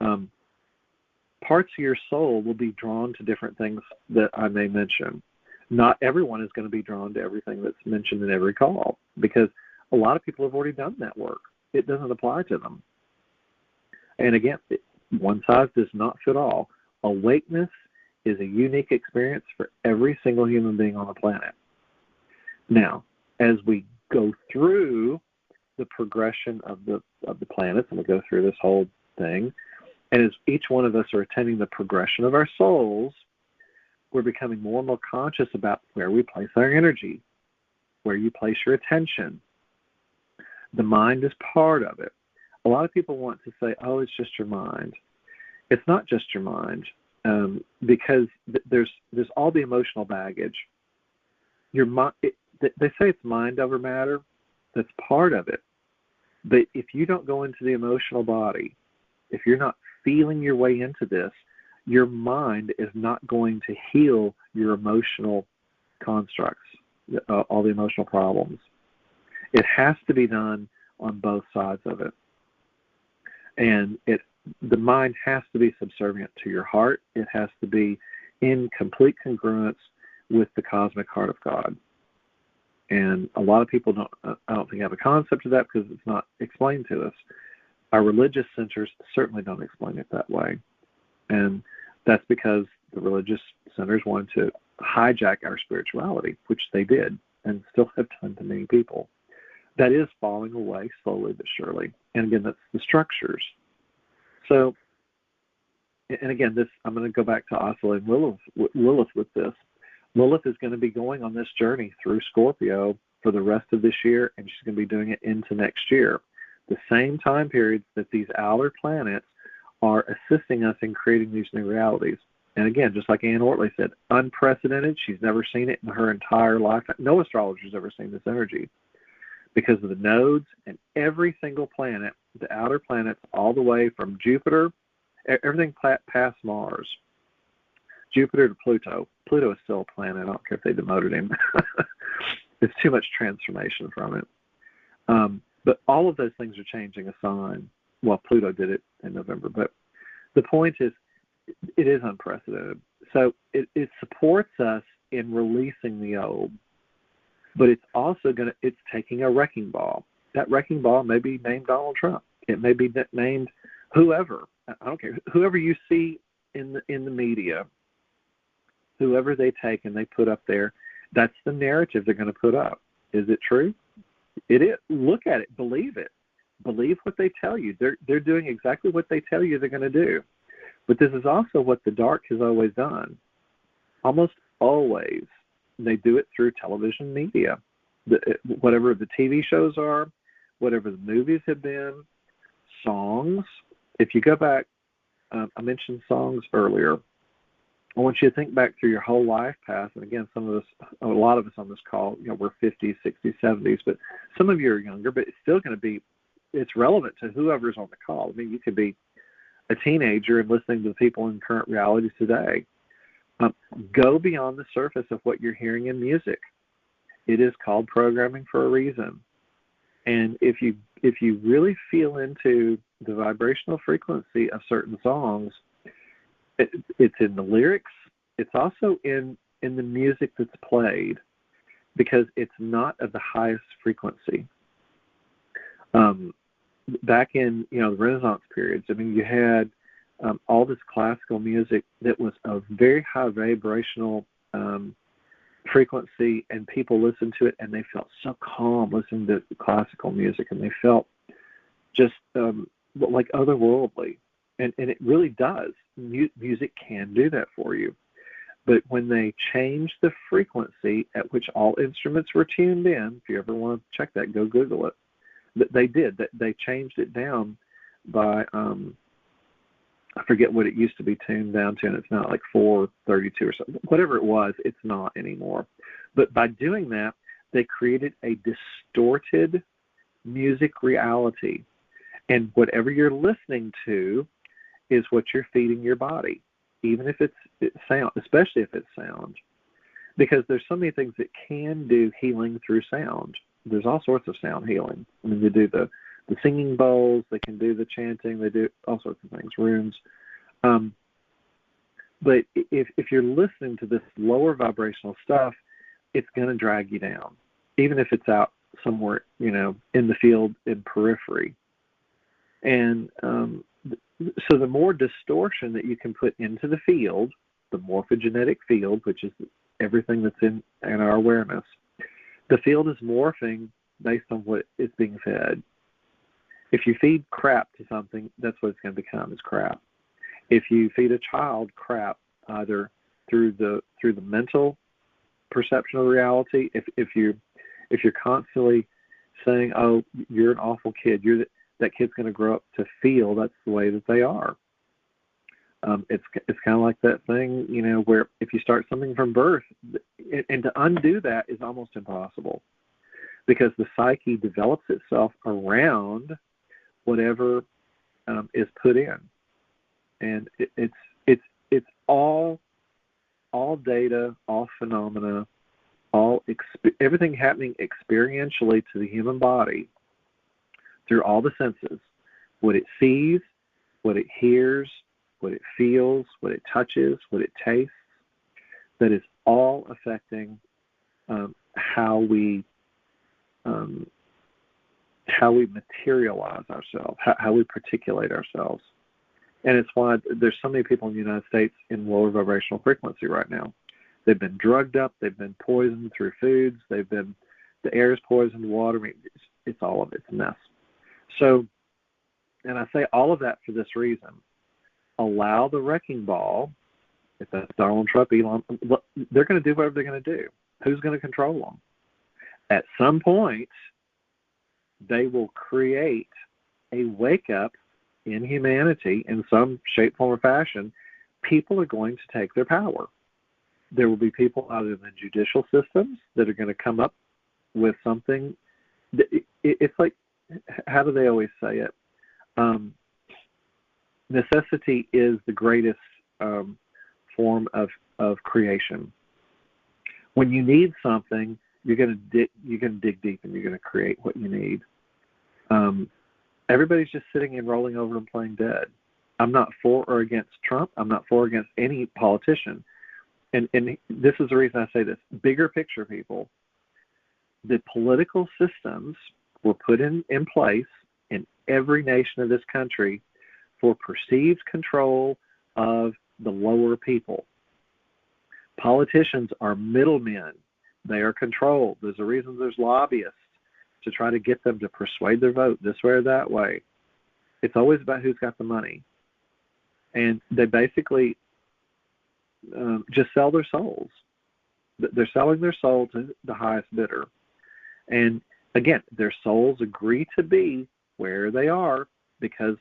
parts of your soul will be drawn to different things that I may mention. Not everyone is going to be drawn to everything that's mentioned in every call, because a lot of people have already done that work. It doesn't apply to them. And again, one size does not fit all. Awakeness is a unique experience for every single human being on the planet. Now, as we go through the progression of the planets, and we go through this whole thing, and as each one of us are attending the progression of our souls, we're becoming more and more conscious about where we place our energy, where you place your attention. The mind is part of it. A lot of people want to say, oh, it's just your mind. It's not just your mind, because there's all the emotional baggage. Your mind, they say it's mind over matter. That's part of it. But if you don't go into the emotional body, if you're not feeling your way into this, your mind is not going to heal your emotional constructs, all the emotional problems. It has to be done on both sides of it. And the mind has to be subservient to your heart. It has to be in complete congruence with the cosmic heart of God. And a lot of people I don't think have a concept of that because it's not explained to us. Our religious centers certainly don't explain it that way. And that's because the religious centers wanted to hijack our spirituality, which they did and still have done to many people. That is falling away slowly but surely. And again, that's the structures. So, and again, I'm going to go back to oscillating Lilith with this. Lilith is going to be going on this journey through Scorpio for the rest of this year, and she's going to be doing it into next year. The same time periods that these outer planets are assisting us in creating these new realities. And again, just like Ann Ortley said, unprecedented. She's never seen it in her entire life. No astrologer's ever seen this energy because of the nodes and every single planet, the outer planets, all the way from Jupiter, everything past Mars, Jupiter to Pluto. Pluto is still a planet. I don't care if they demoted him. It's too much transformation from it. But all of those things are changing a sign. Well, Pluto did it in November. But the point is, it is unprecedented. So it supports us in releasing the old. But it's also it's taking a wrecking ball. That wrecking ball may be named Donald Trump. It may be named whoever. I don't care. Whoever you see in the media, whoever they take and they put up there, that's the narrative they're going to put up. Is it true? It is. Look at it. Believe it. Believe what they tell you. They're doing exactly what they tell you they're going to do. But this is also what the dark has always done. almost always they do it through television media. Whatever the TV shows are, whatever the movies have been, songs. If you go back, I mentioned songs earlier. I want you to think back through your whole life path. And again, a lot of us on this call, we're 50s, 60s, 70s, but some of you are younger, but it's still going to be, it's relevant to whoever's on the call. I mean, you could be a teenager and listening to the people in current realities today. Go beyond the surface of what you're hearing in music. It is called programming for a reason. And if you really feel into the vibrational frequency of certain songs, it's in the lyrics. It's also in the music that's played, because it's not of the highest frequency. Back in the Renaissance periods, I mean, you had all this classical music that was of very high vibrational frequency, and people listened to it and they felt so calm listening to classical music, and they felt just like otherworldly. And it really does. Music can do that for you. But when they changed the frequency at which all instruments were tuned in, if you ever want to check that, go Google it. They did. They changed it down by, I forget what it used to be tuned down to, and it's not like 432 or something. Whatever it was, it's not anymore. But by doing that, they created a distorted music reality. And whatever you're listening to is what you're feeding your body, even if it's sound, especially if it's sound. Because there's so many things that can do healing through sound. There's all sorts of sound healing. I mean, they do the singing bowls, they can do the chanting, they do all sorts of things, runes. But if you're listening to this lower vibrational stuff, it's going to drag you down, even if it's out somewhere, in the field in periphery. And so the more distortion that you can put into the field, the morphogenetic field, which is everything that's in our awareness, the field is morphing based on what is being fed. If you feed crap to something, that's what it's going to become, is crap. If you feed a child crap, either through the mental perception of reality, if you're constantly saying, "Oh, you're an awful kid," that kid's going to grow up to feel that's the way that they are. It's kind of like that thing, where if you start something from birth, and to undo that is almost impossible, because the psyche develops itself around whatever is put in, and it's all data, all phenomena, everything happening experientially to the human body through all the senses, what it sees, what it hears, what it feels, what it touches, what it tastes. That is all affecting how we materialize ourselves, how we particulate ourselves. And it's why there's so many people in the United States in lower vibrational frequency right now. They've been drugged up, they've been poisoned through foods, the air is poisoned, water, it's all of it's a mess. So, and I say all of that for this reason. Allow the wrecking ball, if that's Donald Trump, Elon, they're going to do whatever they're going to do. Who's going to control them? At some point, they will create a wake-up in humanity in some shape, form, or fashion. People are going to take their power. There will be people out in the judicial systems that are going to come up with something. It's like, how do they always say it? Necessity is the greatest form of creation. When you need something, you're going to dig deep, and you're going to create what you need. Everybody's just sitting and rolling over and playing dead. I'm not for or against Trump. I'm not for or against any politician. And this is the reason I say this. Bigger picture, people. The political systems were put in place in every nation of this country for perceived control of the lower people. Politicians are middlemen. They are controlled. There's a reason there's lobbyists to try to get them to persuade their vote this way or that way. It's always about who's got the money. And they basically just sell their souls. They're selling their soul to the highest bidder. And again, their souls agree to be where they are because,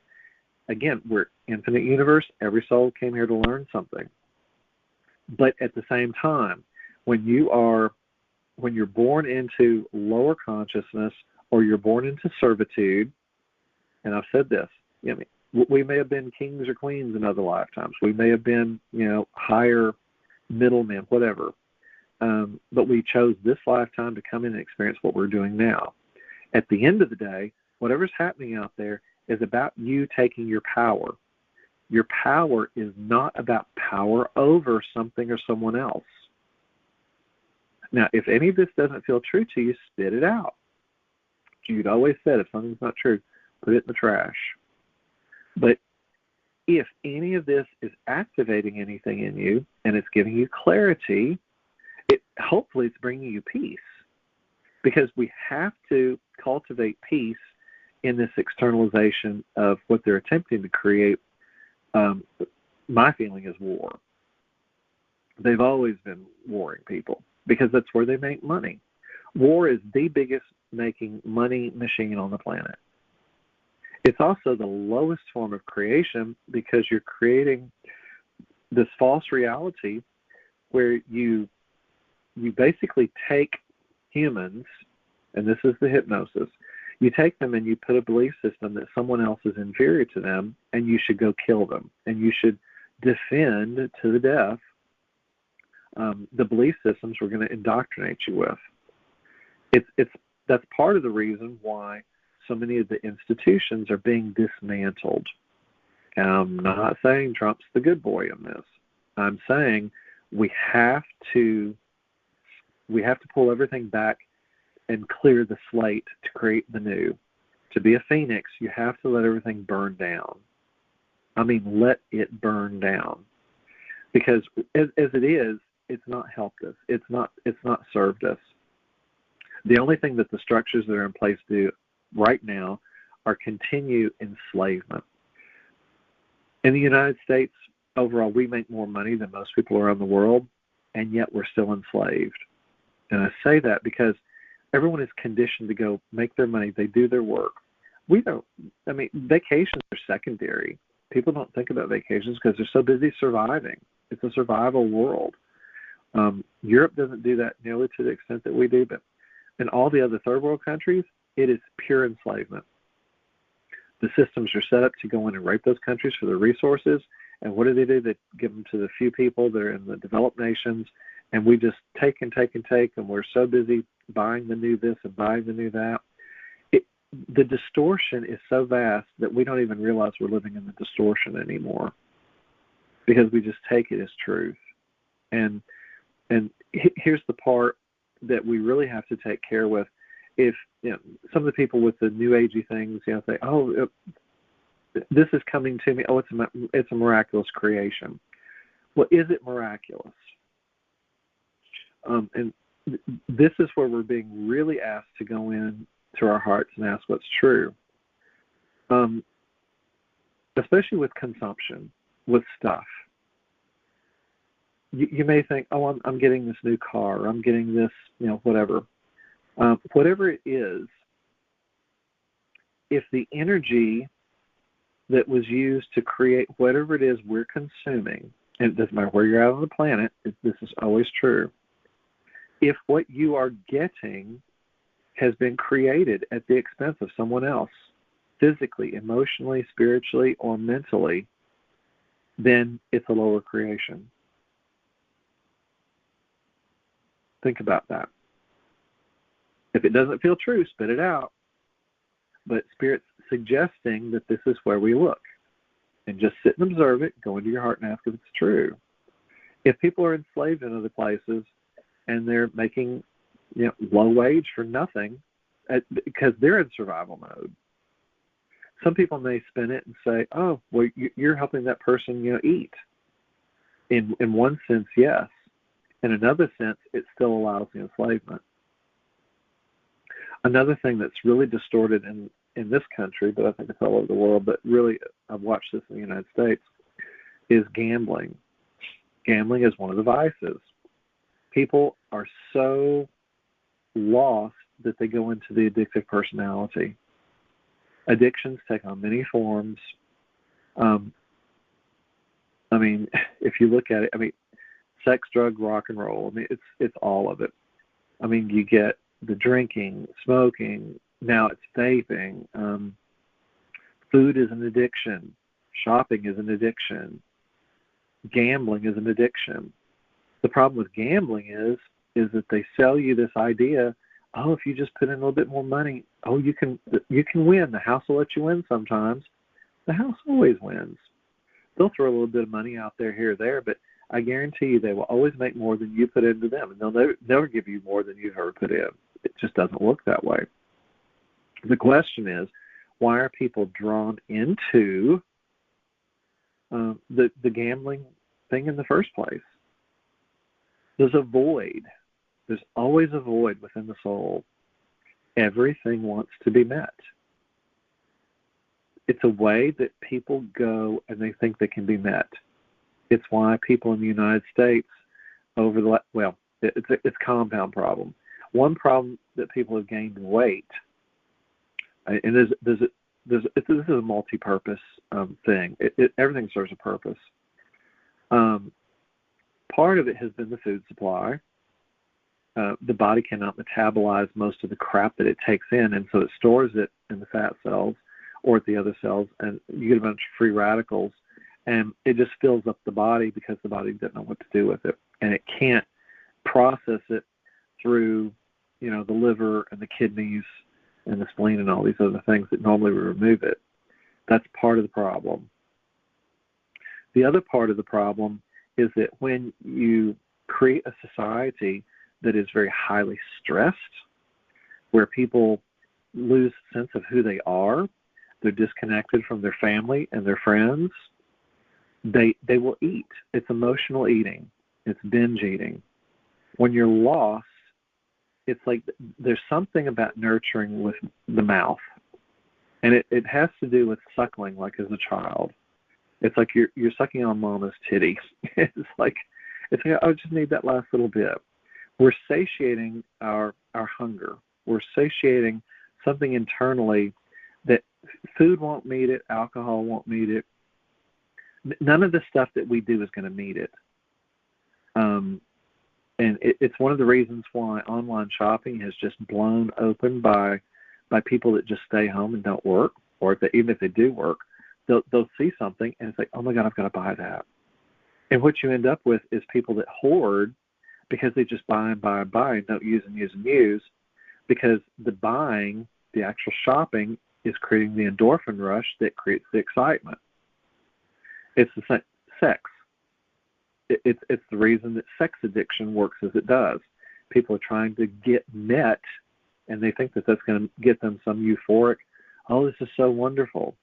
again, we're infinite universe. Every soul came here to learn something. But at the same time, when you're born into lower consciousness or you're born into servitude, and I've said this, we may have been kings or queens in other lifetimes. We may have been, higher middlemen, whatever. But we chose this lifetime to come in and experience what we're doing now. At the end of the day, whatever's happening out there is about you taking your power. Your power is not about power over something or someone else. Now, if any of this doesn't feel true to you, spit it out. Jude always said, if something's not true, put it in the trash. But if any of this is activating anything in you and it's giving you clarity, hopefully it's bringing you peace. Because we have to cultivate peace in this externalization of what they're attempting to create. My feeling is war. They've always been warring people because that's where they make money. War is the biggest making money machine on the planet. It's also the lowest form of creation because you're creating this false reality where you basically take humans, and this is the hypnosis, you take them and you put a belief system that someone else is inferior to them and you should go kill them and you should defend to the death the belief systems we're going to indoctrinate you with. That's part of the reason why so many of the institutions are being dismantled. And I'm not saying Trump's the good boy in this. I'm saying we have to pull everything back and clear the slate to create the new. To be a phoenix, you have to let everything burn down. I mean, let it burn down. Because as it is, it's not helped us. It's not served us. The only thing that the structures that are in place do right now are continue enslavement. In the United States, overall, we make more money than most people around the world, and yet we're still enslaved. And I say that because everyone is conditioned to go make their money. They do their work. Vacations are secondary. People don't think about vacations because they're so busy surviving. It's a survival world. Europe doesn't do that nearly to the extent that we do, but in all the other third world countries, it is pure enslavement. The systems are set up to go in and rape those countries for their resources. And what do? They give them to the few people that are in the developed nations, and we just take and take and take, and we're so busy buying the new this and buying the new that. The distortion is so vast that we don't even realize we're living in the distortion anymore because we just take it as truth. And here's the part that we really have to take care with. If some of the people with the new agey things, say, "Oh, this is coming to me. Oh, it's a miraculous creation." Well, is it miraculous? And this is where we're being really asked to go in to our hearts and ask what's true. Especially with consumption, with stuff. You may think, "Oh, I'm getting this new car. Or I'm getting this, whatever." Whatever it is, if the energy that was used to create whatever it is we're consuming, and it doesn't matter where you're at on the planet, this is always true. If what you are getting has been created at the expense of someone else, physically, emotionally, spiritually, or mentally, then it's a lower creation. Think about that. If it doesn't feel true, spit it out. But Spirit's suggesting that this is where we look. And just sit and observe it, go into your heart and ask if it's true. If people are enslaved in other places and they're making low wage for nothing because they're in survival mode, some people may spin it and say, "Oh, well, you're helping that person eat." In one sense, yes. In another sense, it still allows the enslavement. Another thing that's really distorted in this country, but I think it's all over the world, but really I've watched this in the United States, is gambling. Gambling is one of the vices. People are so lost that they go into the addictive personality. Addictions take on many forms. If you look at it, sex, drug, rock and roll. It's all of it. You get the drinking, smoking. Now it's vaping. Food is an addiction. Shopping is an addiction. Gambling is an addiction. The problem with gambling is that they sell you this idea, if you just put in a little bit more money, you can win. The house will let you win sometimes. The house always wins. They'll throw a little bit of money out there here or there, but I guarantee you they will always make more than you put into them, and they'll never give you more than you've ever put in. It just doesn't work that way. The question is, why are people drawn into the gambling thing in the first place? There's a void. There's always a void within the soul. Everything wants to be met. It's a way that people go and they think they can be met. It's why people in the United States it's a compound problem. One problem that people have gained weight, and this is a multi-purpose thing. Everything serves a purpose. Part of it has been the food supply. The body cannot metabolize most of the crap that it takes in, and so it stores it in the fat cells or at the other cells, and you get a bunch of free radicals, and it just fills up the body because the body doesn't know what to do with it, and it can't process it through, the liver and the kidneys and the spleen and all these other things that normally would remove it. That's part of the problem. The other part of the problem is that when you create a society that is very highly stressed, where people lose sense of who they are, they're disconnected from their family and their friends, they will eat. It's emotional eating. It's binge eating. When you're lost, it's like there's something about nurturing with the mouth. And it has to do with suckling, like as a child. It's like you're sucking on mama's titty. It's like I just need that last little bit. We're satiating our hunger. We're satiating something internally that food won't meet it, alcohol won't meet it. None of the stuff that we do is going to meet it. And it's one of the reasons why online shopping has just blown open by people that just stay home and don't work, or even if they do work, they'll see something and it's like, oh my God, I've got to buy that. And what you end up with is people that hoard because they just buy and buy and buy and don't use and use and use, because the buying, the actual shopping, is creating the endorphin rush that creates the excitement. It's the same sex. It's the reason that sex addiction works as it does. People are trying to get met, and they think that that's going to get them some euphoric, this is so wonderful.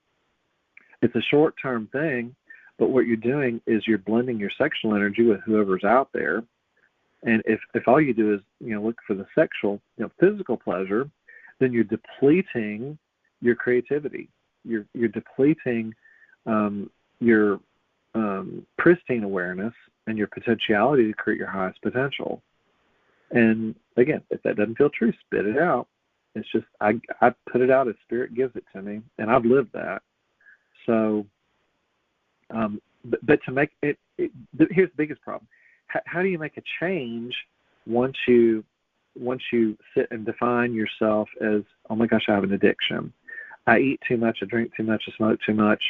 It's a short-term thing, but what you're doing is you're blending your sexual energy with whoever's out there. And if all you do is, look for the sexual, physical pleasure, then you're depleting your creativity. You're depleting your pristine awareness and your potentiality to create your highest potential. And again, if that doesn't feel true, spit it out. It's just I put it out as Spirit gives it to me, and I've lived that. So, but to make it here's the biggest problem. How do you make a change once you sit and define yourself as, oh my gosh, I have an addiction. I eat too much, I drink too much, I smoke too much,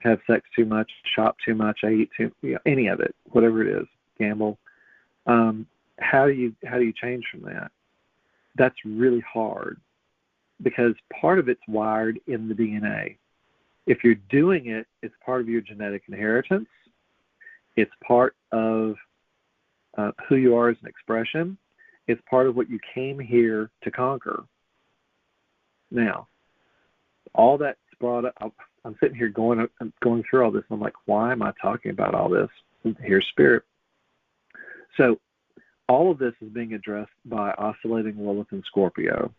have sex too much, shop too much, I eat any of it, whatever it is, gamble. How do you change from that? That's really hard, because part of it's wired in the DNA. If you're doing it, it's part of your genetic inheritance. It's part of who you are as an expression. It's part of what you came here to conquer. Now, all that's brought up. I'm sitting here going through all this, and I'm like, why am I talking about all this? Here's Spirit. So all of this is being addressed by oscillating Lilith and Scorpio.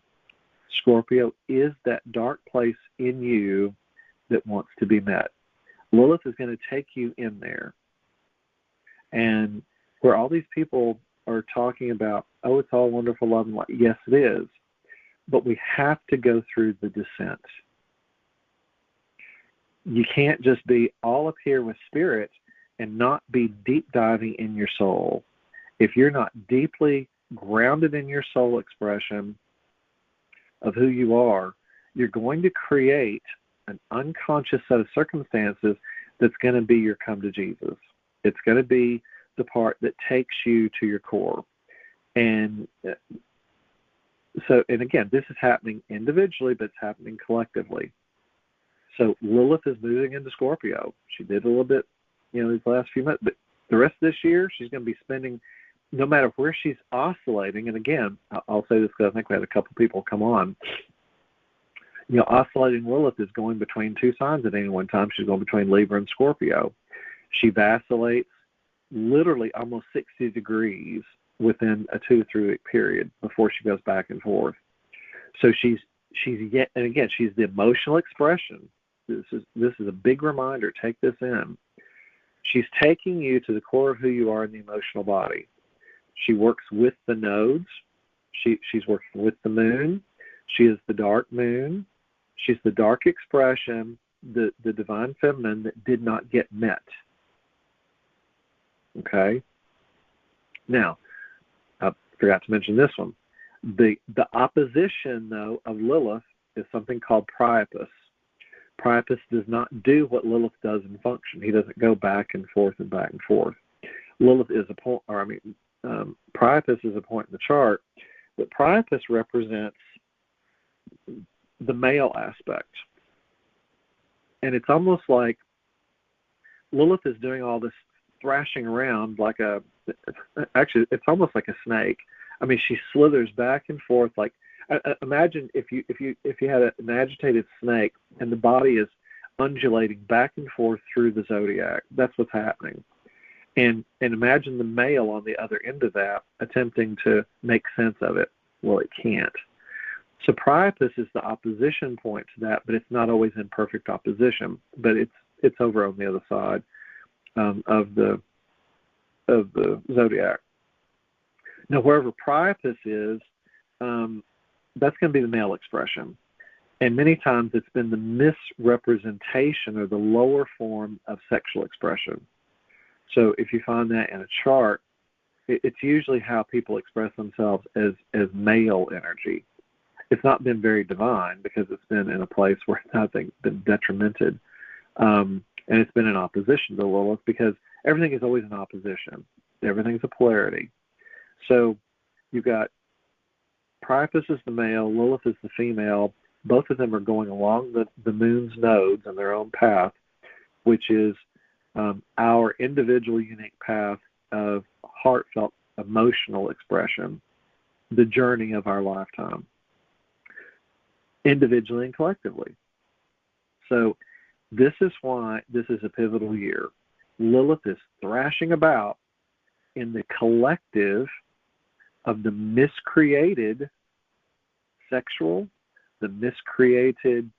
Scorpio is that dark place in you that wants to be met. Lilith is going to take you in there. And where all these people are talking about, oh, it's all wonderful, love, and light. Yes, it is. But we have to go through the descent. You can't just be all up here with spirit and not be deep diving in your soul. If you're not deeply grounded in your soul expression of who you are, you're going to create an unconscious set of circumstances that's going to be your come to Jesus. It's going to be the part that takes you to your core. And and again, this is happening individually, but it's happening collectively. So Lilith is moving into Scorpio. She did a little bit, these last few months, but the rest of this year, she's going to be spending, no matter where she's oscillating, and again, I'll say this because I think we had a couple people come on, oscillating Lilith is going between two signs at any one time. She's going between Libra and Scorpio. She vacillates literally almost 60 degrees within a 2 to 3 week period before she goes back and forth. So she's yet, and again, she's the emotional expression. This is a big reminder. Take this in. She's taking you to the core of who you are in the emotional body. She works with the nodes. She's working with the moon. She is the dark moon. She's the dark expression, the divine feminine that did not get met. Okay? Now, I forgot to mention this one. The opposition, though, of Lilith is something called Priapus. Priapus does not do what Lilith does in function. He doesn't go back and forth and back and forth. Lilith is a point, Priapus is a point in the chart, but Priapus represents the male aspect. And it's almost like Lilith is doing all this thrashing around like it's almost like a snake. I mean, she slithers back and forth like, imagine if you had an agitated snake and the body is undulating back and forth through the zodiac. That's what's happening. And imagine the male on the other end of that attempting to make sense of it. Well, it can't. So Priapus is the opposition point to that, but it's not always in perfect opposition. But it's over on the other side of the zodiac. Now, wherever Priapus is, that's going to be the male expression. And many times it's been the misrepresentation or the lower form of sexual expression. So if you find that in a chart, it's usually how people express themselves as male energy. It's not been very divine because it's been in a place where it's, I think, been detrimented. And it's been in opposition to Lilith because everything is always in opposition. Everything's a polarity. So you've got Priapus is the male, Lilith is the female. Both of them are going along the moon's nodes on their own path, which is our individual unique path of heartfelt emotional expression, the journey of our lifetime, individually and collectively. So this is why this is a pivotal year. Lilith is thrashing about in the collective of the miscreated sexual, the miscreated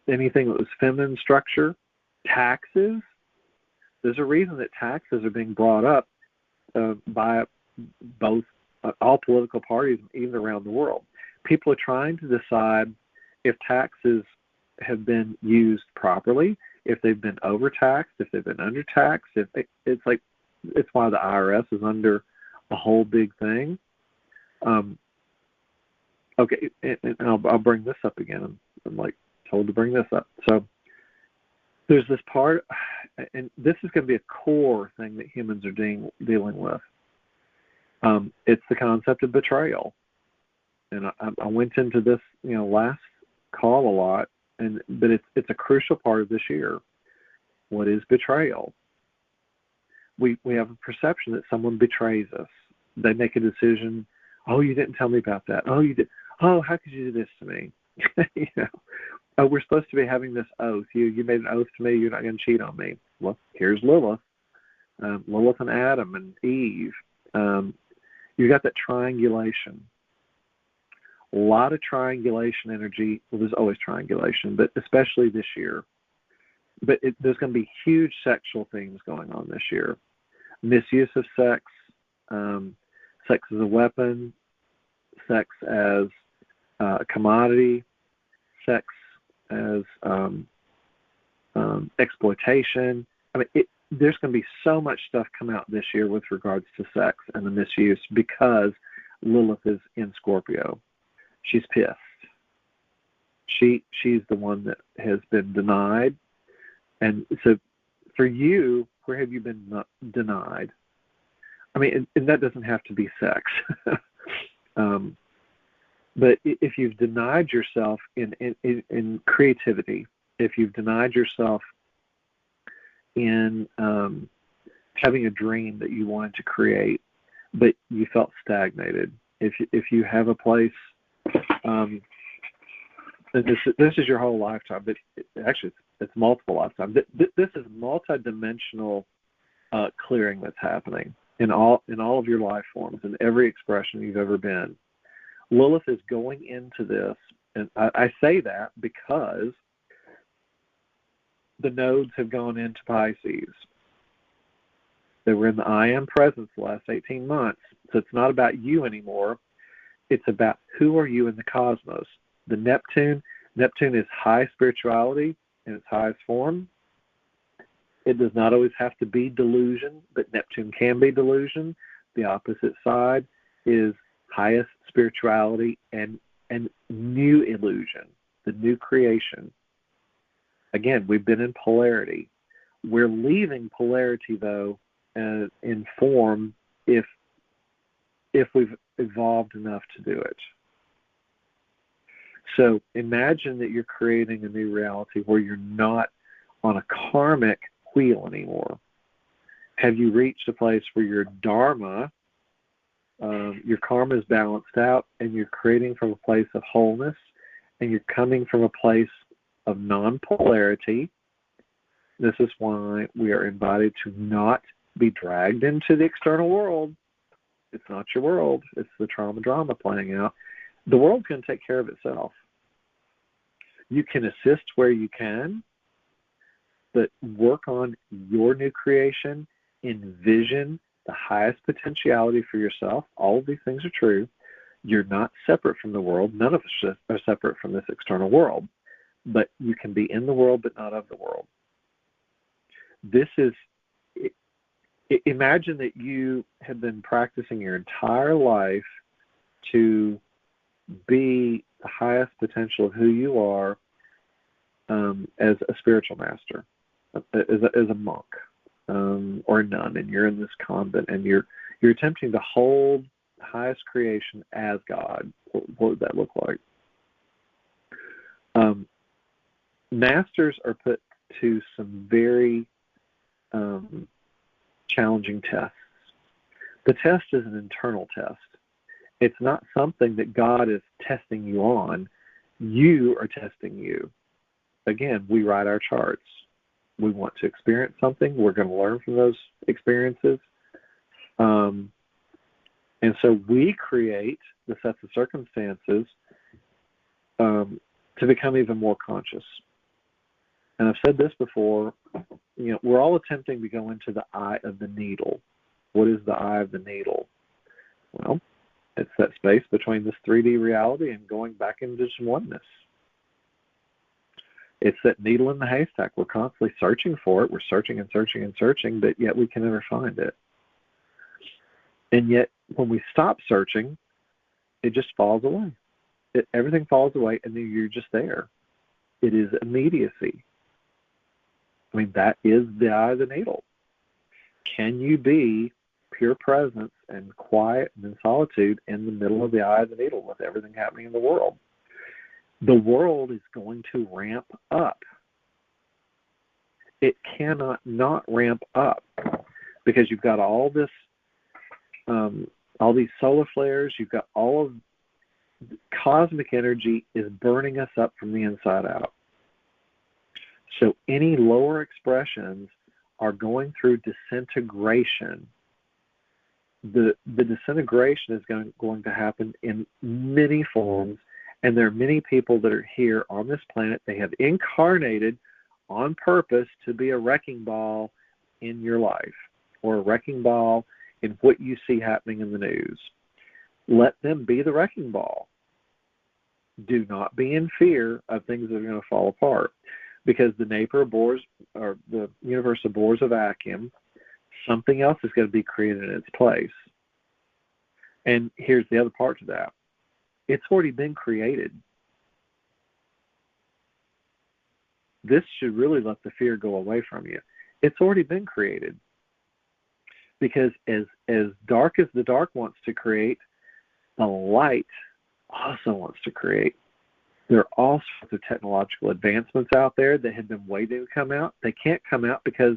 anything that was feminine structure, taxes. There's a reason that taxes are being brought up by both all political parties, even around the world. People are trying to decide if taxes have been used properly, if they've been overtaxed, if they've been undertaxed. It's why the IRS is under a whole big thing. Okay, and I'll bring this up again. I'm like told to bring this up. So there's this part, and this is going to be a core thing that humans are dealing with. It's the concept of betrayal, and I went into this, last call a lot, but it's a crucial part of this year. What is betrayal? We have a perception that someone betrays us. They make a decision. Oh, you didn't tell me about that. Oh, you did. Oh, how could you do this to me? Oh, we're supposed to be having this oath. You made an oath to me. You're not going to cheat on me. Well, here's Lilith. Lilith and Adam and Eve. You got that triangulation. A lot of triangulation energy. Well, there's always triangulation, but especially this year. But there's going to be huge sexual things going on this year. Misuse of sex, sex as a weapon, sex as a commodity, sex as exploitation. I mean, there's going to be so much stuff come out this year with regards to sex and the misuse because Lilith is in Scorpio. She's pissed. She's the one that has been denied. And so for you, where have you been denied? I mean, and that doesn't have to be sex. But if you've denied yourself in creativity, if you've denied yourself in having a dream that you wanted to create, but you felt stagnated, if you have a place, and this is your whole lifetime, but actually it's multiple lifetimes. This is multidimensional clearing that's happening in all of your life forms, in every expression you've ever been. Lilith is going into this, and I say that because the nodes have gone into Pisces. They were in the I Am presence the last 18 months, so it's not about you anymore. It's about who are you in the cosmos. The Neptune is high spirituality in its highest form. It does not always have to be delusion, but Neptune can be delusion. The opposite side is highest spirituality and new illusion, the new creation. Again, we've been in polarity. We're leaving polarity, though, in form if we've evolved enough to do it. So imagine that you're creating a new reality where you're not on a karmic wheel anymore. Have you reached a place where your dharma, your karma is balanced out, and you're creating from a place of wholeness, and you're coming from a place of non-polarity? This is why we are invited to not be dragged into the external world. It's not your world. It's the trauma drama playing out. The world's going to take care of itself. You can assist where you can, but work on your new creation, envision the highest potentiality for yourself. All of these things are true. You're not separate from the world. None of us are separate from this external world, but you can be in the world but not of the world. This is, imagine that you have been practicing your entire life to be the highest potential of who you are as a spiritual master, as a monk or a nun, and you're in this convent, and you're attempting to hold the highest creation as God. What would that look like? Masters are put to some very challenging tests. The test is an internal test. It's not something that God is testing you on. You are testing you. Again, we write our charts. We want to experience something. We're going to learn from those experiences. And so we create the sets of circumstances to become even more conscious. And I've said this before, we're all attempting to go into the eye of the needle. What is the eye of the needle? Well, it's that space between this 3D reality and going back into some oneness. It's that needle in the haystack. We're constantly searching for it. We're searching and searching and searching, but yet we can never find it. And yet, when we stop searching, it just falls away. Everything falls away, and then you're just there. It is immediacy. I mean, that is the eye of the needle. Can you be pure presence and quiet and in solitude in the middle of the eye of the needle with everything happening in the world? The world is going to ramp up. It cannot not ramp up because you've got all this, all these solar flares. You've got all of cosmic energy is burning us up from the inside out. So any lower expressions are going through disintegration. The disintegration is going to happen in many forms, and there are many people that are here on this planet. They have incarnated on purpose to be a wrecking ball in your life or a wrecking ball in what you see happening in the news. Let them be the wrecking ball. Do not be in fear of things that are going to fall apart, because the neighbor bores, or the universe abhors a vacuum. Something else is going to be created in its place. And here's the other part to that. It's already been created. This should really let the fear go away from you. It's already been created. Because as dark as the dark wants to create, the light also wants to create. There are all sorts of technological advancements out there that have been waiting to come out. They can't come out because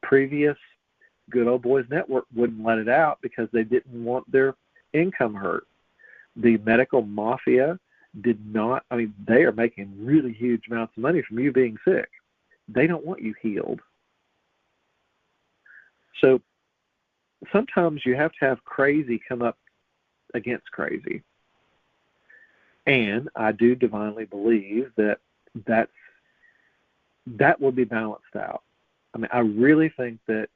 previous Good Old Boys Network wouldn't let it out because they didn't want their income hurt. The medical mafia did not, they are making really huge amounts of money from you being sick. They don't want you healed. So sometimes you have to have crazy come up against crazy. And I do divinely believe that will be balanced out. I really think that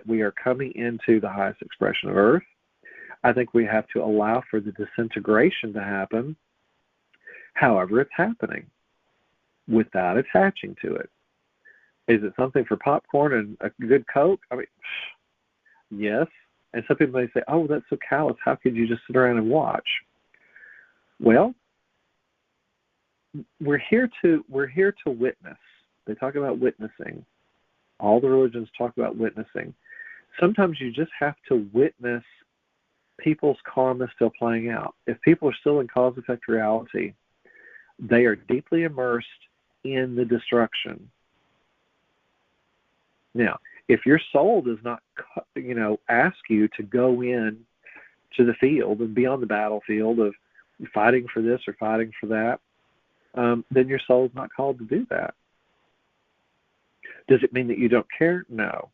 we are coming into the highest expression of Earth. I think we have to allow for the disintegration to happen, however it's happening, without attaching to it. Is it something for popcorn and a good Coke? Yes. And some people may say, oh, that's so callous. How could you just sit around and watch? Well, we're here to witness. They talk about witnessing. All the religions talk about witnessing. Sometimes you just have to witness people's karma still playing out. If people are still in cause-effect reality, they are deeply immersed in the destruction. Now, if your soul does not, ask you to go in to the field and be on the battlefield of fighting for this or fighting for that, then your soul is not called to do that. Does it mean that you don't care? No.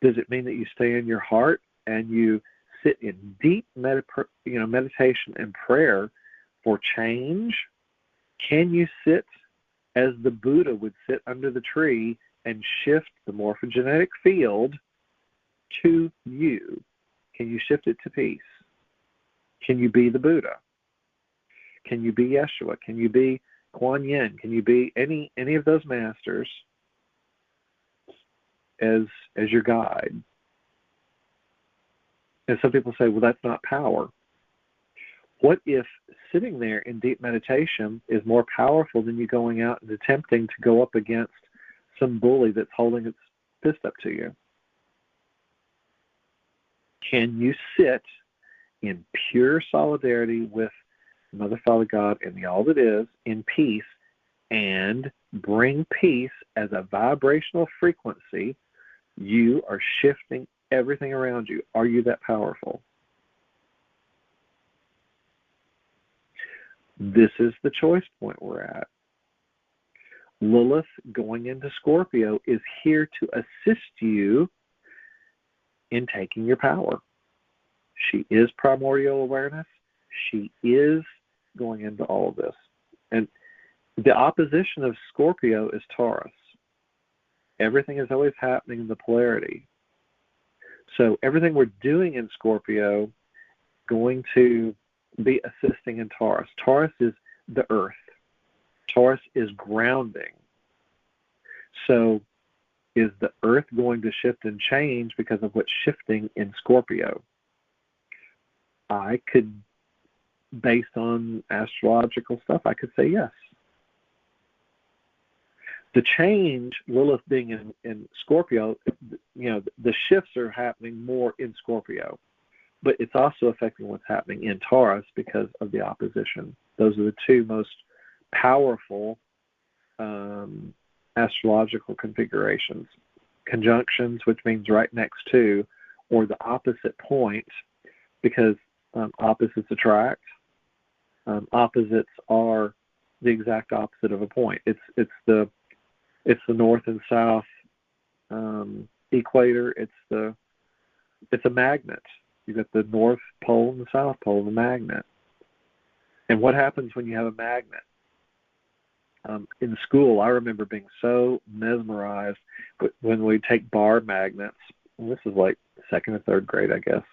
Does it mean that you stay in your heart and you sit in deep meditation and prayer for change? Can you sit as the Buddha would sit under the tree and shift the morphogenetic field to you? Can you shift it to peace? Can you be the Buddha? Can you be Yeshua? Can you be Kuan Yin? Can you be any of those masters as your guide? And some people say, well, that's not power. What if sitting there in deep meditation is more powerful than you going out and attempting to go up against some bully that's holding its fist up to you? Can you sit in pure solidarity with Mother, Father, God, and the all that is, in peace, and bring peace as a vibrational frequency? You are shifting everything around you. Are you that powerful? This is the choice point we're at. Lilith going into Scorpio is here to assist you in taking your power. She is primordial awareness. She is going into all of this. And the opposition of Scorpio is Taurus. Everything is always happening in the polarity. So everything we're doing in Scorpio going to be assisting in Taurus. Taurus is the earth. Taurus is grounding. So is the earth going to shift and change because of what's shifting in Scorpio? I could, based on astrological stuff, I could say yes. The change, Lilith being in Scorpio, the shifts are happening more in Scorpio, but it's also affecting what's happening in Taurus because of the opposition. Those are the two most powerful astrological configurations. Conjunctions, which means right next to, or the opposite point, because opposites attract. Opposites are the exact opposite of a point. It's the north and south equator. It's a magnet. You've got the north pole and the south pole of a magnet. And what happens when you have a magnet? In school, I remember being so mesmerized when we take bar magnets. And this is like second or third grade, I guess.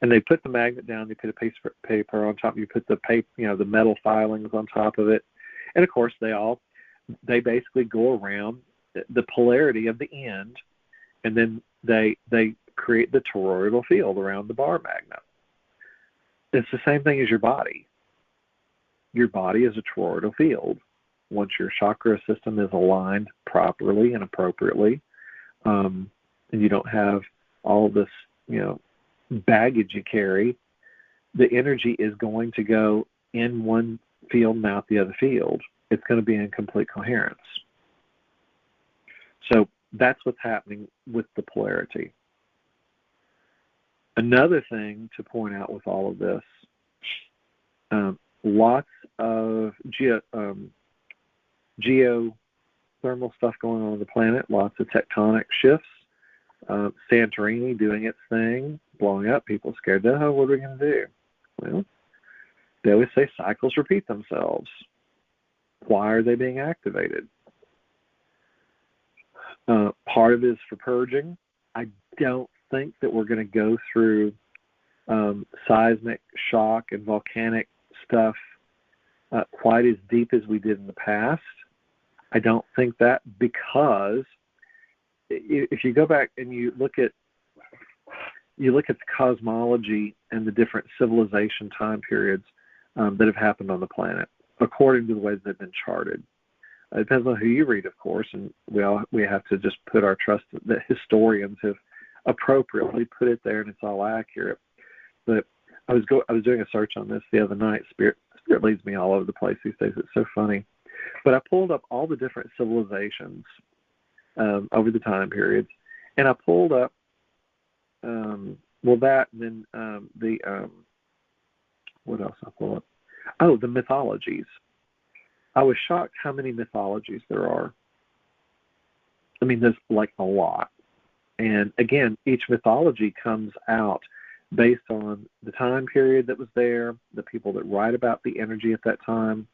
And they put the magnet down. They put a piece of paper on top. You put the paper, the metal filings on top of it. And of course, they basically go around the polarity of the end, and then they create the toroidal field around the bar magnet. It's the same thing as your body. Your body is a toroidal field. Once your chakra system is aligned properly and appropriately, and you don't have all of this, baggage you carry, the energy is going to go in one field and out the other field. It's going to be in complete coherence. So that's what's happening with the polarity. Another thing to point out with all of this, lots of geothermal stuff going on the planet, lots of tectonic shifts, Santorini doing its thing, blowing up, people scared to death. What are we going to do? Well, they always say cycles repeat themselves. Why are they being activated? Part of it is for purging. I don't think that we're going to go through seismic shock and volcanic stuff quite as deep as we did in the past. I don't think that, because if you go back and you look at the cosmology and the different civilization time periods that have happened on the planet, according to the ways they've been charted. It depends on who you read, of course, and we have to just put our trust that historians have appropriately put it there, and it's all accurate. But I was doing a search on this the other night. Spirit leads me all over the place these days. It's so funny. But I pulled up all the different civilizations over the time periods, and I pulled up that, and then what else I pulled up? Oh, the mythologies. I was shocked how many mythologies there are. I mean, there's like a lot. And again, each mythology comes out based on the time period that was there, the people that write about the energy at that time.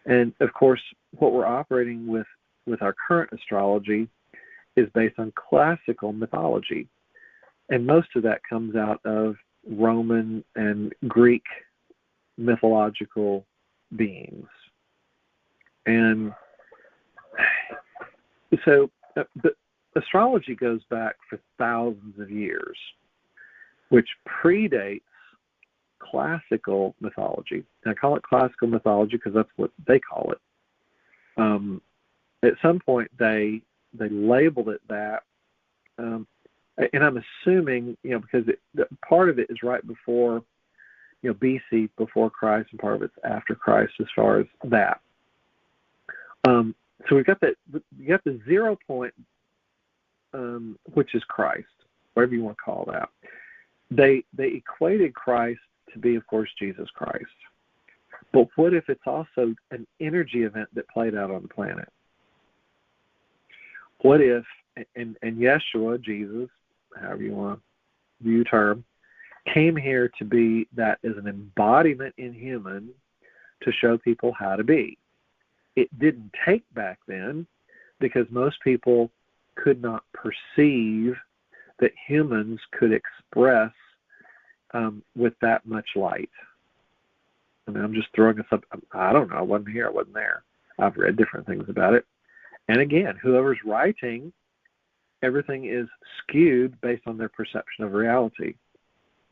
And of course, what we're operating with our current astrology is based on classical mythology. And most of that comes out of Roman and Greek mythological beings. And so the astrology goes back for thousands of years, which predates classical mythology. And I call it classical mythology because that's what they call it. At some point, they labeled it that, and I'm assuming, because part of it is right before, BC, before Christ, and part of it's after Christ as far as that. So we've got the 0 point, which is Christ, whatever you want to call that. They equated Christ to be, of course, Jesus Christ. But what if it's also an energy event that played out on the planet? What if, and Yeshua, Jesus, however you want to view term, came here to be that as an embodiment in human to show people how to be? It didn't take back then because most people could not perceive that humans could express with that much light. I mean, I'm just throwing this up. I don't know. I wasn't here. I wasn't there. I've read different things about it. And again, whoever's writing, everything is skewed based on their perception of reality.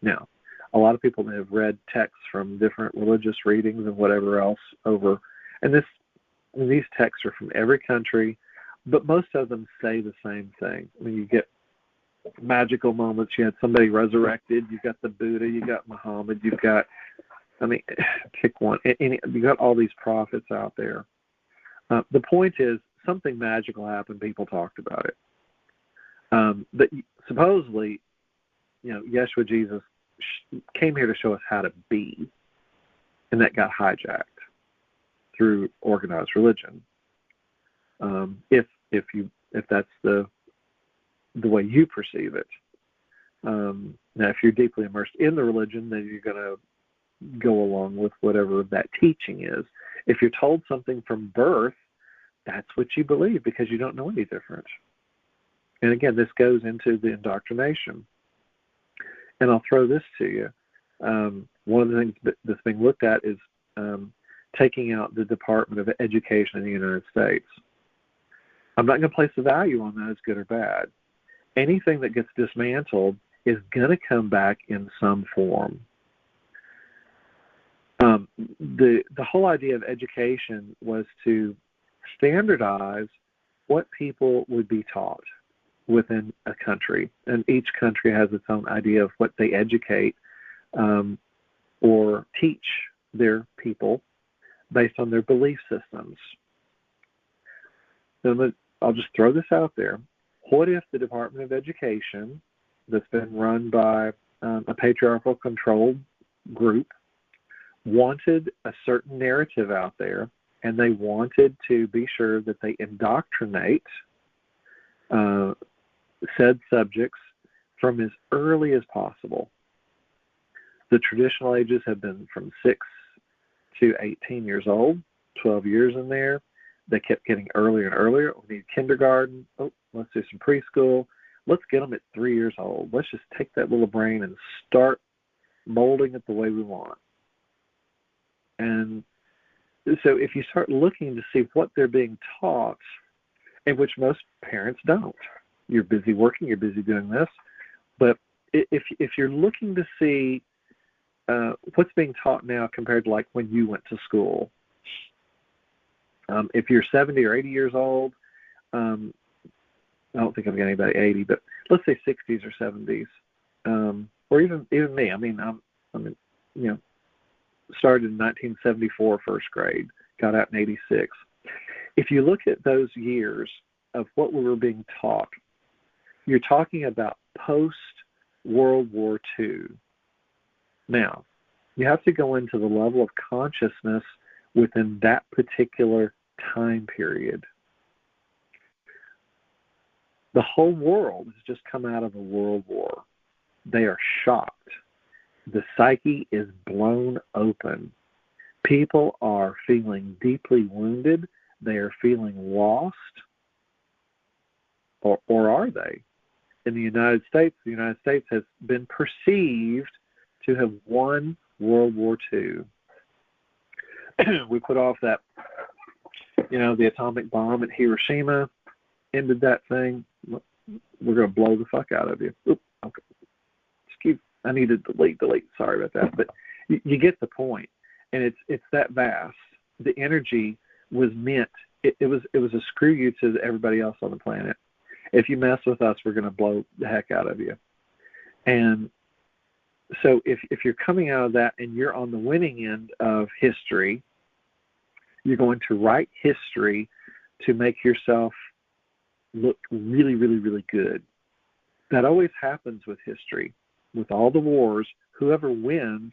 Now, a lot of people that have read texts from different religious readings and whatever else over, and these texts are from every country, but most of them say the same thing. I mean, you get magical moments. You had somebody resurrected. You've got the Buddha. You got Muhammad. You've got, pick one. You got all these prophets out there. The point is, something magical happened. People talked about it. But supposedly, Yeshua, Jesus, came here to show us how to be, and that got hijacked through organized religion. If that's the way you perceive it. Now, if you're deeply immersed in the religion, then you're going to go along with whatever that teaching is. If you're told something from birth, that's what you believe because you don't know any different. And again, this goes into the indoctrination. And I'll throw this to you. One of the things that's being looked at is taking out the Department of Education in the United States. I'm not going to place a value on that as good or bad. Anything that gets dismantled is going to come back in some form. The whole idea of education was to standardize what people would be taught within a country, and each country has its own idea of what they educate or teach their people based on their belief systems. So I'll just throw this out there. What if the Department of Education, that's been run by a patriarchal controlled group, wanted a certain narrative out there, and they wanted to be sure that they indoctrinate said subjects from as early as possible? The traditional ages have been from 6 to 18 years old, 12 years in there. They kept getting earlier and earlier. We need kindergarten. Oh, let's do some preschool. Let's get them at 3 years old. Let's just take that little brain and start molding it the way we want. And so if you start looking to see what they're being taught, and which most parents don't, you're busy working, you're busy doing this, but if you're looking to see what's being taught now compared to like when you went to school, if you're 70 or 80 years old, I don't think I've got anybody 80, but let's say 60s or 70s, or even me. I mean, started in 1974, first grade, got out in 86. If you look at those years of what we were being taught, you're talking about post-World War II. Now, you have to go into the level of consciousness within that particular time period. The whole world has just come out of a world war. They are shocked. The psyche is blown open. People are feeling deeply wounded. They are feeling lost. Or are they? In the United States has been perceived to have won World War II. We put off that, the atomic bomb at Hiroshima, ended that thing. We're going to blow the fuck out of you. Oops, okay. I need to delete. Sorry about that. But you get the point. And it's that vast. The energy was meant, it was a screw you to everybody else on the planet. If you mess with us, we're going to blow the heck out of you. And so if you're coming out of that and you're on the winning end of history, you're going to write history to make yourself look really, really, really good. That always happens with history. With all the wars, whoever wins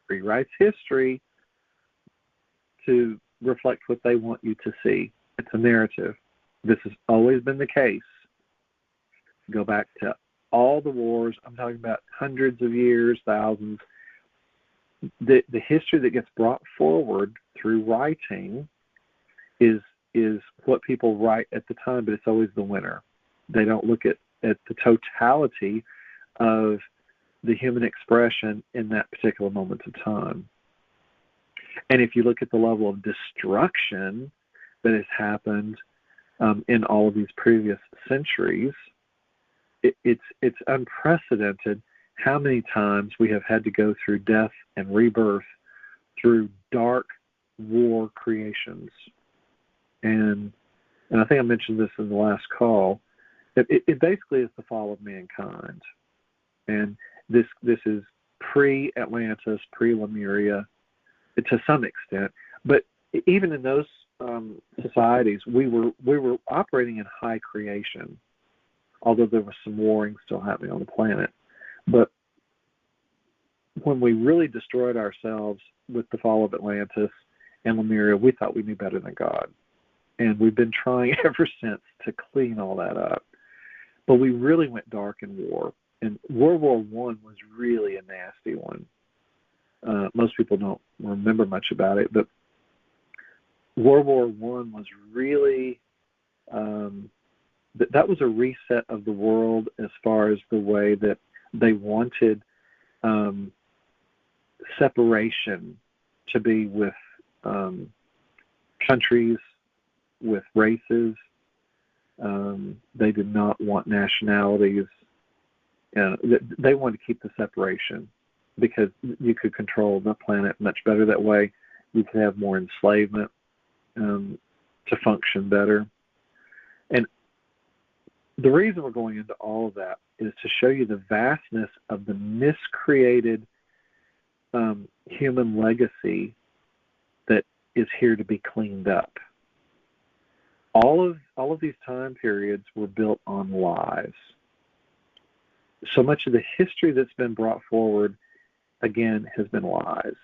rewrites history to reflect what they want you to see. It's a narrative. This has always been the case. Go back to all the wars. I'm talking about hundreds of years, thousands. The history that gets brought forward through writing is what people write at the time, but it's always the winner. They don't look at the totality of the human expression in that particular moment of time. And if you look at the level of destruction that has happened in all of these previous centuries, it's unprecedented how many times we have had to go through death and rebirth through dark war creations. And I think I mentioned this in the last call. It basically is the fall of mankind. And this is pre-Atlantis, pre-Lemuria, to some extent. But even in those societies, we were operating in high creation, although there was some warring still happening on the planet. But when we really destroyed ourselves with the fall of Atlantis and Lemuria, we thought we knew better than God. And we've been trying ever since to clean all that up. But we really went dark in war. And World War I was really a nasty one. Most people don't remember much about it, but World War One was really that was a reset of the world as far as the way that they wanted separation to be with countries, with races. They did not want nationalities. They wanted to keep the separation because you could control the planet much better that way. You could have more enslavement to function better. And the reason we're going into all of that is to show you the vastness of the miscreated human legacy that is here to be cleaned up. All of these time periods were built on lies. So much of the history that's been brought forward, again, has been lies.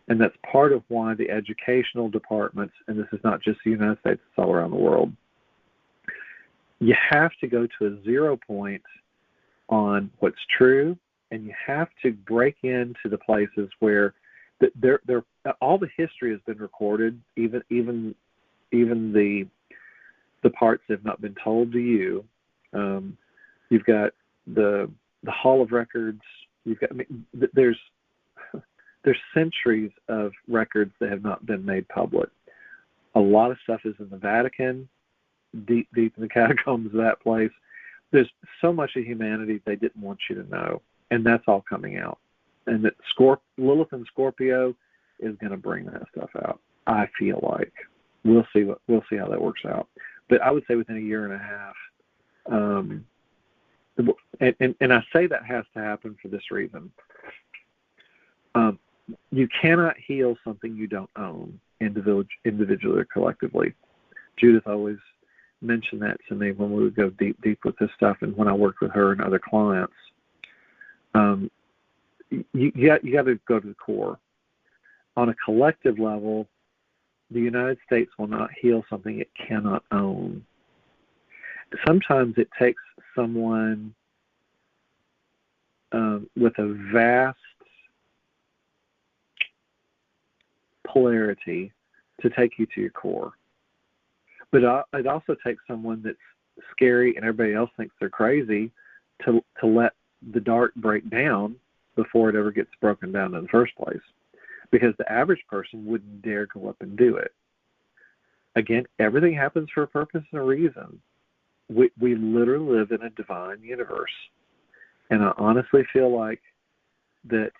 And that's part of why the educational departments, and this is not just the United States, it's all around the world, you have to go to a 0 point on what's true, and you have to break into the places where all the history has been recorded, even the parts that have not been told to you. You've got the Hall of Records. You've got there's centuries of records that have not been made public. A lot of stuff is in the Vatican, deep in the catacombs of that place. There's so much of humanity they didn't want you to know, and that's all coming out. And that Lilith and Scorpio is going to bring that stuff out. I feel like we'll see how that works out. But I would say within a year and a half. And I say that has to happen for this reason. You cannot heal something you don't own, individually or collectively. Judith always mentioned that to me when we would go deep with this stuff, and when I worked with her and other clients. You got to go to the core. On a collective level, the United States will not heal something it cannot own. Sometimes it takes someone with a vast polarity to take you to your core. But it also takes someone that's scary and everybody else thinks they're crazy to let the dark break down before it ever gets broken down in the first place. Because the average person wouldn't dare go up and do it. Again, everything happens for a purpose and a reason. We literally live in a divine universe. And I honestly feel like that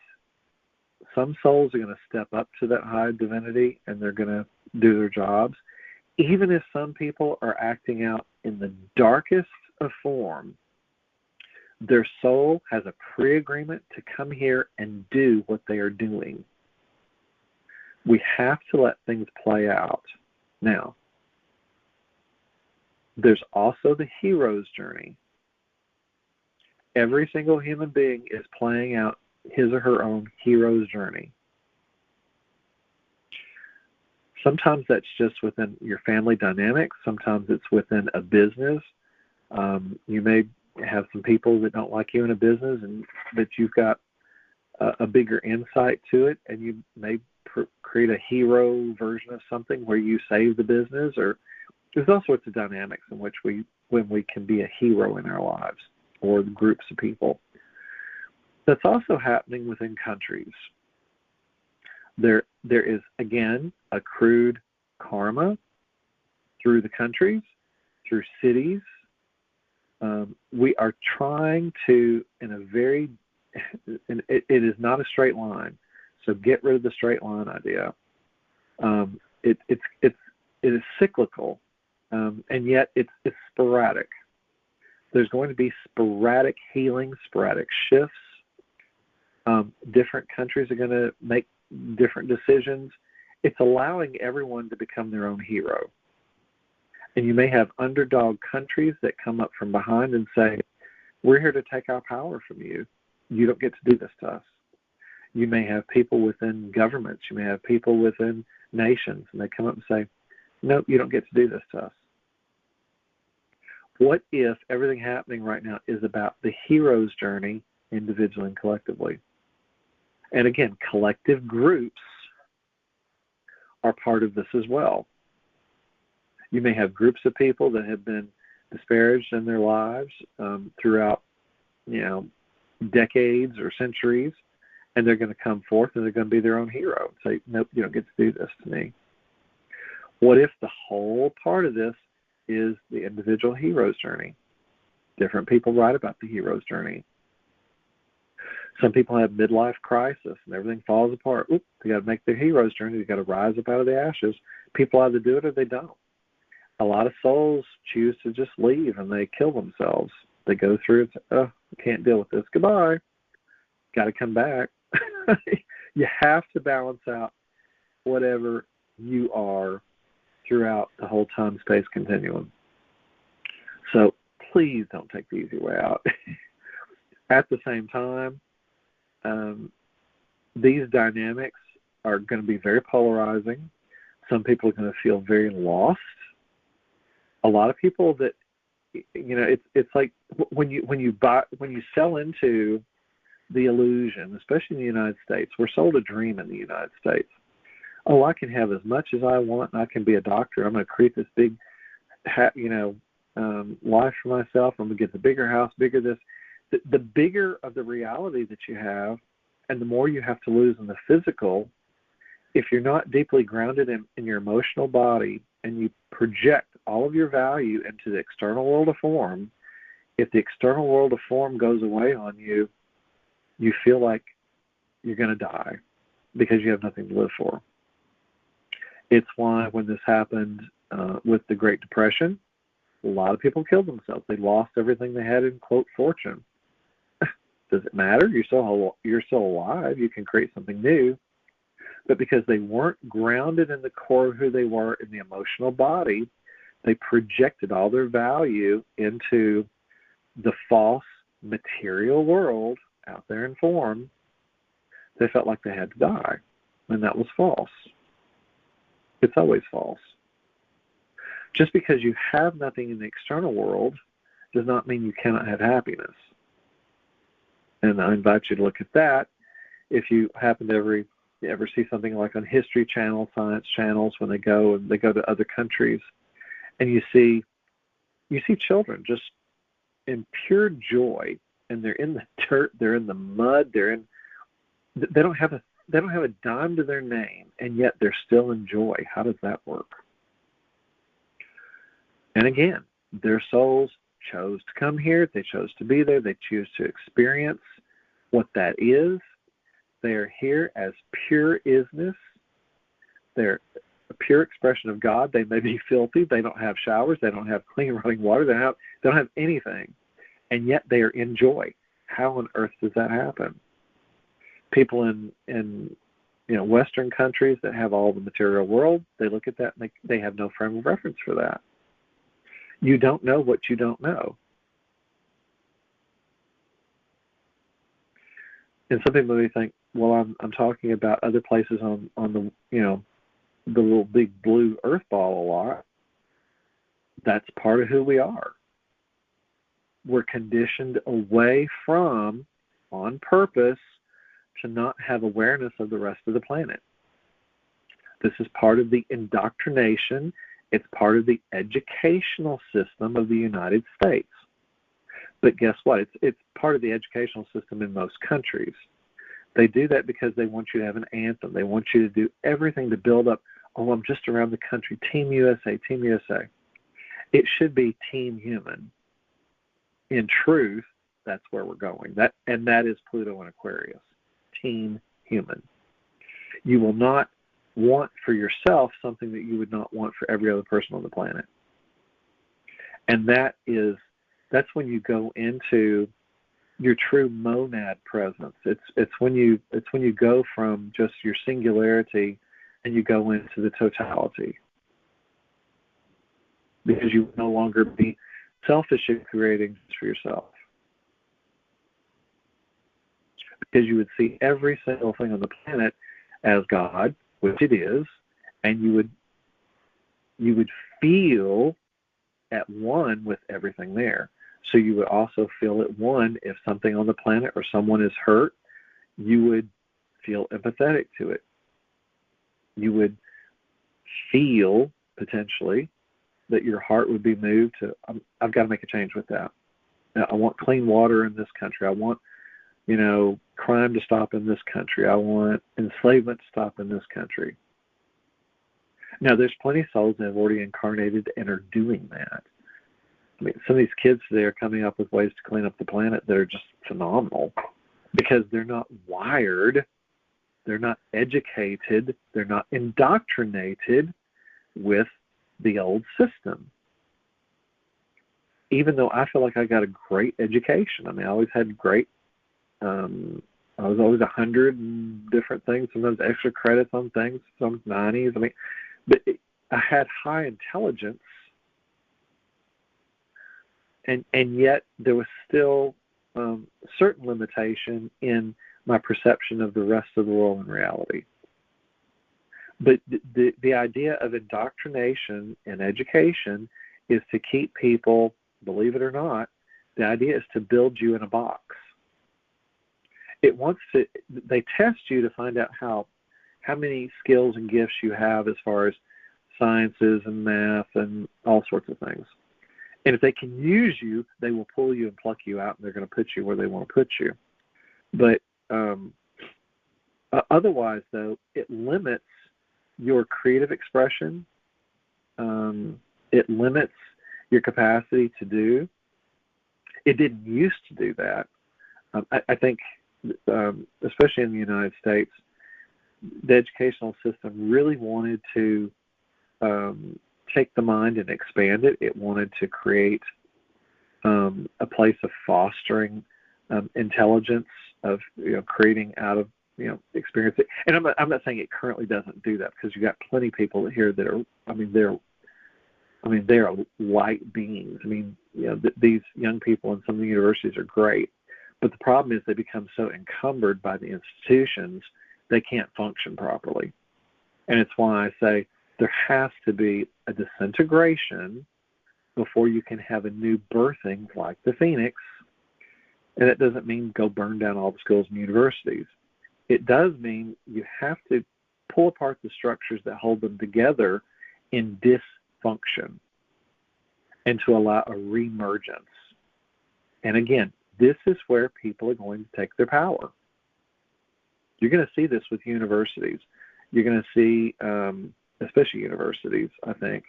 some souls are going to step up to that high divinity and they're going to do their jobs. Even if some people are acting out in the darkest of form, their soul has a pre-agreement to come here and do what they are doing. We have to let things play out. Now, there's also the hero's journey. Every single human being is playing out his or her own hero's journey. Sometimes that's just within your family dynamics. Sometimes it's within a business. You may have some people that don't like you in a business, but you've got a bigger insight to it, and you may create a hero version of something where you save the business. Or there's all sorts of dynamics in which when we can be a hero in our lives or groups of people. That's also happening within countries. There is, again, accrued karma through the countries, through cities. We are trying to, it is not a straight line. So get rid of the straight line idea. It is cyclical, and yet it's sporadic. There's going to be sporadic healing, sporadic shifts. Different countries are going to make different decisions. It's allowing everyone to become their own hero. And you may have underdog countries that come up from behind and say, we're here to take our power from you. You don't get to do this to us. You may have people within governments. You may have people within nations, and they come up and say, no, you don't get to do this to us. What if everything happening right now is about the hero's journey, individually and collectively? And again, collective groups are part of this as well. You may have groups of people that have been disparaged in their lives throughout, decades or centuries, and they're going to come forth and they're going to be their own hero and say, nope, you don't get to do this to me. What if the whole part of this is the individual hero's journey? Different people write about the hero's journey. Some people have midlife crisis and everything falls apart. Oop, they got to make their hero's journey. They got to rise up out of the ashes. People either do it or they don't. A lot of souls choose to just leave and they kill themselves. They go through it. Oh, I can't deal with this. Goodbye. Got to come back. You have to balance out whatever you are throughout the whole time-space continuum. So please don't take the easy way out. At the same time, these dynamics are going to be very polarizing. Some people are going to feel very lost. A lot of people that, it's like when you sell into the illusion, especially in the United States, we're sold a dream in the United States. Oh, I can have as much as I want, and I can be a doctor. I'm going to create this big, life for myself. I'm going to get the bigger house, bigger this. The bigger of the reality that you have, and the more you have to lose in the physical, if you're not deeply grounded in your emotional body and you project all of your value into the external world of form, if the external world of form goes away on you, you feel like you're going to die because you have nothing to live for. It's why when this happened with the Great Depression, a lot of people killed themselves. They lost everything they had in, quote, fortune. Does it matter? You're still alive. You can create something new. But because they weren't grounded in the core of who they were in the emotional body, they projected all their value into the false material world out there in form. They felt like they had to die, and that was false. It's always false. Just because you have nothing in the external world does not mean you cannot have happiness. And I invite you to look at that. If you happen to ever see something like on History Channel, Science Channels, when they go to other countries, and you see children just in pure joy, and they're in the dirt, they're in the mud, they don't have a dime to their name, and yet they're still in joy. How does that work? And again, their souls chose to come here. They chose to be there. They choose to experience what that is. They are here as pure isness. They're a pure expression of God. They may be filthy. They don't have showers. They don't have clean running water. They don't have anything. And yet they are in joy. How on earth does that happen? People in Western countries that have all the material world, they look at that and they have no frame of reference for that. You don't know what you don't know. And some people may think, well, I'm talking about other places on the the little big blue earth ball a lot. That's part of who we are. We're conditioned away from, on purpose, to not have awareness of the rest of the planet. This is part of the indoctrination. It's part of the educational system of the United States. But guess what? It's part of the educational system in most countries. They do that because they want you to have an anthem. They want you to do everything to build up, oh, I'm just around the country, Team USA, Team USA. It should be Team Human. In truth, that's where we're going. That is Pluto and Aquarius. Team Human. You will not want for yourself something that you would not want for every other person on the planet. And that's when you go into your true monad presence. It's when you go from just your singularity and you go into the totality. Because you will no longer be selfish in creating for yourself. Because you would see every single thing on the planet as God, which it is, and you would feel at one with everything there. So you would also feel at one if something on the planet or someone is hurt, you would feel empathetic to it. You would feel, potentially, that your heart would be moved to, I've got to make a change with that. I want clean water in this country. I want, crime to stop in this country. I want enslavement to stop in this country. Now, there's plenty of souls that have already incarnated and are doing that. I mean, some of these kids today are coming up with ways to clean up the planet that are just phenomenal because they're not wired, they're not educated, they're not indoctrinated with the old system. Even though I feel like I got a great education. I mean, I always had great, I was always 100 and different things, sometimes extra credits on things, some 90s. I mean, but I had high intelligence, and yet there was still certain limitation in my perception of the rest of the world and reality. But the idea of indoctrination and education is to keep people, believe it or not, the idea is to build you in a box. They test you to find out how many skills and gifts you have as far as sciences and math and all sorts of things. And if they can use you, they will pull you and pluck you out, and they're going to put you where they want to put you. But otherwise, though, it limits your creative expression. It limits your capacity to do. It didn't used to do that. I think, especially in the United States, the educational system really wanted to take the mind and expand it. It wanted to create a place of fostering intelligence, of creating out of experience. And I'm not saying it currently doesn't do that, because you got plenty of people here that are, they are light beings. These young people in some of the universities are great, but the problem is they become so encumbered by the institutions they can't function properly. And it's why I say there has to be a disintegration before you can have a new birthing like the Phoenix. And that doesn't mean go burn down all the schools and universities. It does mean you have to pull apart the structures that hold them together in dysfunction and to allow a reemergence. And again, this is where people are going to take their power. You're going to see this with universities. You're going to see, especially universities, I think,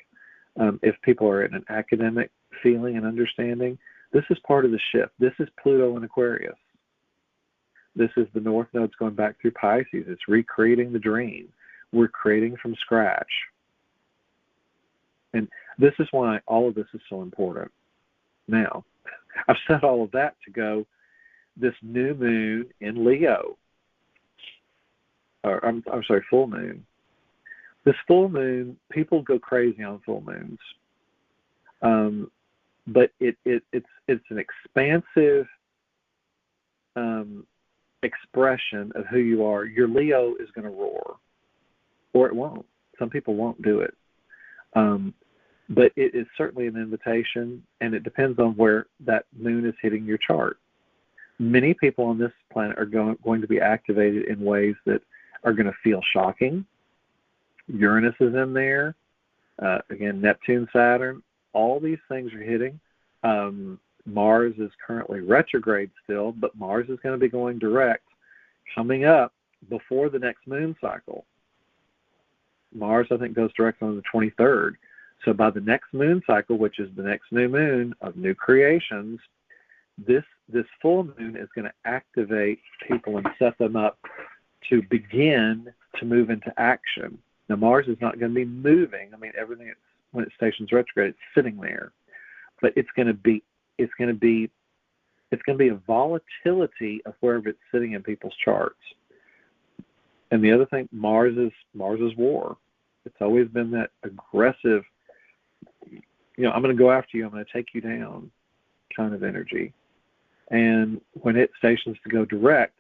if people are in an academic feeling and understanding, this is part of the shift. This is Pluto and Aquarius. This is the North Node's going back through Pisces. It's recreating the dream. We're creating from scratch. And this is why all of this is so important. Now, I've said all of that to go, this new moon in Leo, or I'm sorry, full moon. This full moon, people go crazy on full moons. But it's an expansive expression of who you are. Your Leo is going to roar, or it won't. Some people won't do it. But it is certainly an invitation, and it depends on where that moon is hitting your chart. Many people on this planet are going to be activated in ways that are going to feel shocking. Uranus is in there. Again, Neptune, Saturn, all these things are hitting. Mars is currently retrograde still, but Mars is going to be going direct coming up before the next moon cycle. Mars, I think, goes direct on the 23rd. So by the next moon cycle, which is the next new moon of new creations, this full moon is going to activate people and set them up to begin to move into action. Now, Mars is not going to be moving. Everything when it stations retrograde, it's sitting there, but it's going to be a volatility of wherever it's sitting in people's charts. And the other thing, Mars is war. It's always been that aggressive, I'm going to go after you, I'm going to take you down kind of energy. And when it stations to go direct,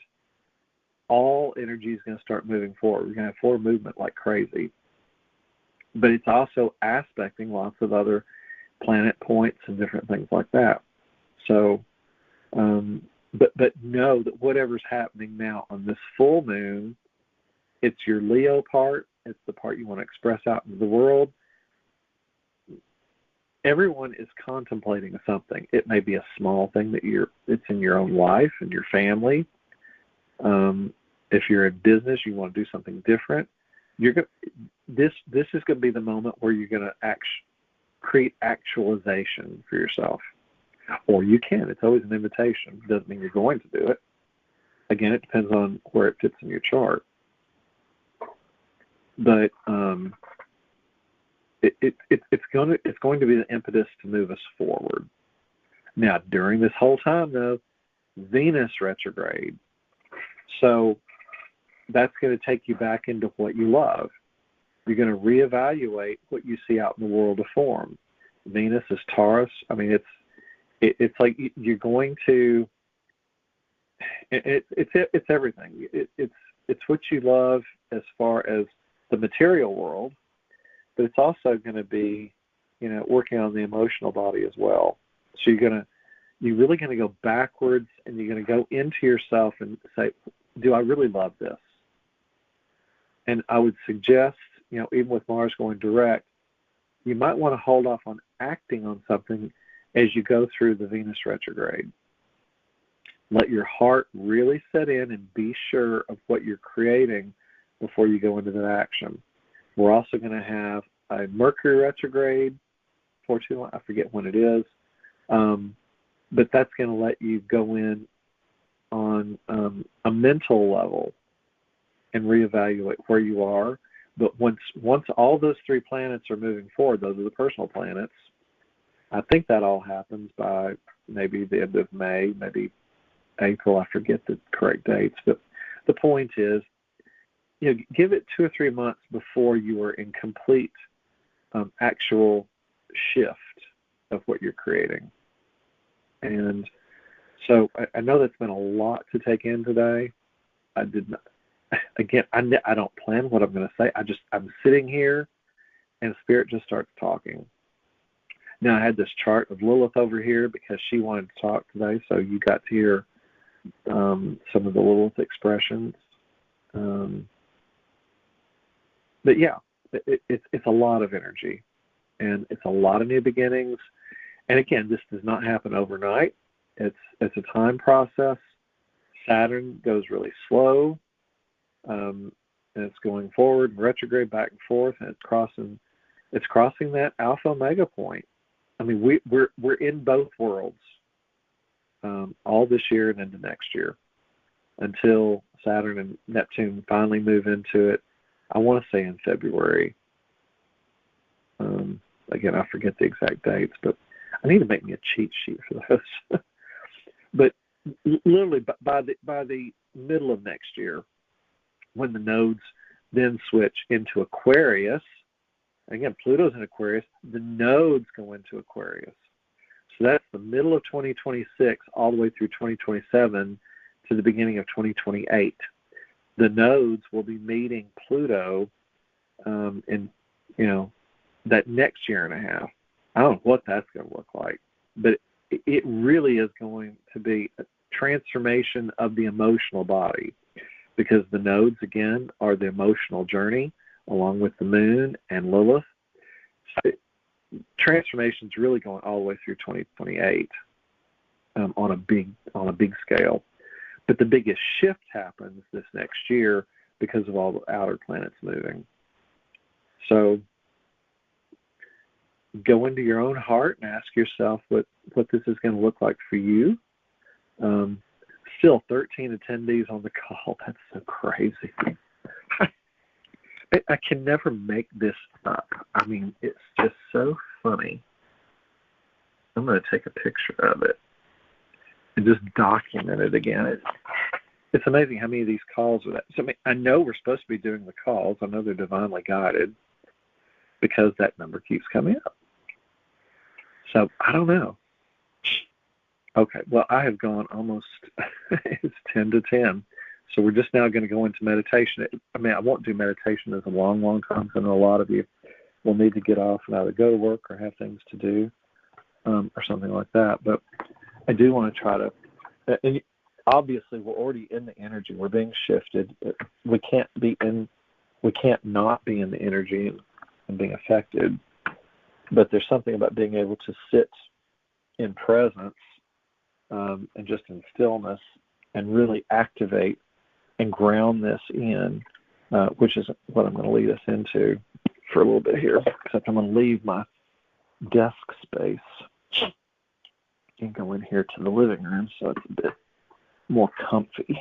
all energy is going to start moving forward. We're going to have forward movement like crazy. But it's also aspecting lots of other planet points and different things like that. So, but know that whatever's happening now on this full moon, it's your Leo part. It's the part you want to express out into the world. everyone is contemplating something. It may be a small thing that it's in your own life and your family. If you're in business, you want to do something different. This is going to be the moment where you're going to create actualization for yourself. Or you can. It's always an invitation. It doesn't mean you're going to do it. Again, it depends on where it fits in your chart. But it's going to be the impetus to move us forward. Now, during this whole time, though, Venus retrograde. So that's going to take you back into what you love. You're going to reevaluate what you see out in the world of form. Venus is Taurus. I mean, it's like you're going to. It's everything. It's what you love as far as the material world, but it's also going to be, working on the emotional body as well. So you're really going to go backwards, and you're going to go into yourself and say, do I really love this? And I would suggest, even with Mars going direct, you might want to hold off on acting on something as you go through the Venus retrograde. Let your heart really set in and be sure of what you're creating before you go into that action. We're also going to have a Mercury retrograde for too long. I forget when it is. But that's going to let you go in on a mental level and reevaluate where you are. But once all those three planets are moving forward, those are the personal planets, I think that all happens by maybe the end of May, maybe April. I forget the correct dates. But the point is, give it 2 or 3 months before you are in complete actual shift of what you're creating. And so I know that's been a lot to take in today. I did not. Again, I don't plan what I'm going to say. I'm sitting here, and Spirit just starts talking. Now, I had this chart of Lilith over here because she wanted to talk today, so you got to hear some of the Lilith expressions. But yeah, it's a lot of energy, and it's a lot of new beginnings. And again, this does not happen overnight. It's a time process. Saturn goes really slow. And it's going forward and retrograde back and forth, and it's crossing that alpha omega point. I mean, we're in both worlds all this year and into next year until Saturn and Neptune finally move into it. I want to say in February. Again, I forget the exact dates, but I need to make me a cheat sheet for those. But literally by the middle of next year, when the nodes then switch into Aquarius, again, Pluto's in Aquarius, the nodes go into Aquarius. So that's the middle of 2026 all the way through 2027 to the beginning of 2028. The nodes will be meeting Pluto in, that next year and a half. I don't know what that's going to look like, but it really is going to be a transformation of the emotional body, because the nodes, again, are the emotional journey, along with the moon and Lilith. So transformation is really going all the way through 2028 on a big scale. But the biggest shift happens this next year because of all the outer planets moving. So go into your own heart and ask yourself what this is going to look like for you. Still 13 attendees on the call. That's so crazy. I can never make this up. I mean, it's just so funny. I'm going to take a picture of it and just document it again. It's amazing how many of these calls are that. So I know we're supposed to be doing the calls. I know they're divinely guided because that number keeps coming up. So I don't know. Okay, well, I have gone almost, it's 10 to 10. So we're just now going to go into meditation. I won't do meditation as a long, long time, because I know a lot of you will need to get off and either go to work or have things to do or something like that. But I do want to try to, and obviously we're already in the energy. We're being shifted. We can't not be in the energy and being affected. But there's something about being able to sit in presence and just in stillness and really activate and ground this in, which is what I'm going to lead us into for a little bit here, except I'm going to leave my desk space and go in here to the living room so it's a bit more comfy.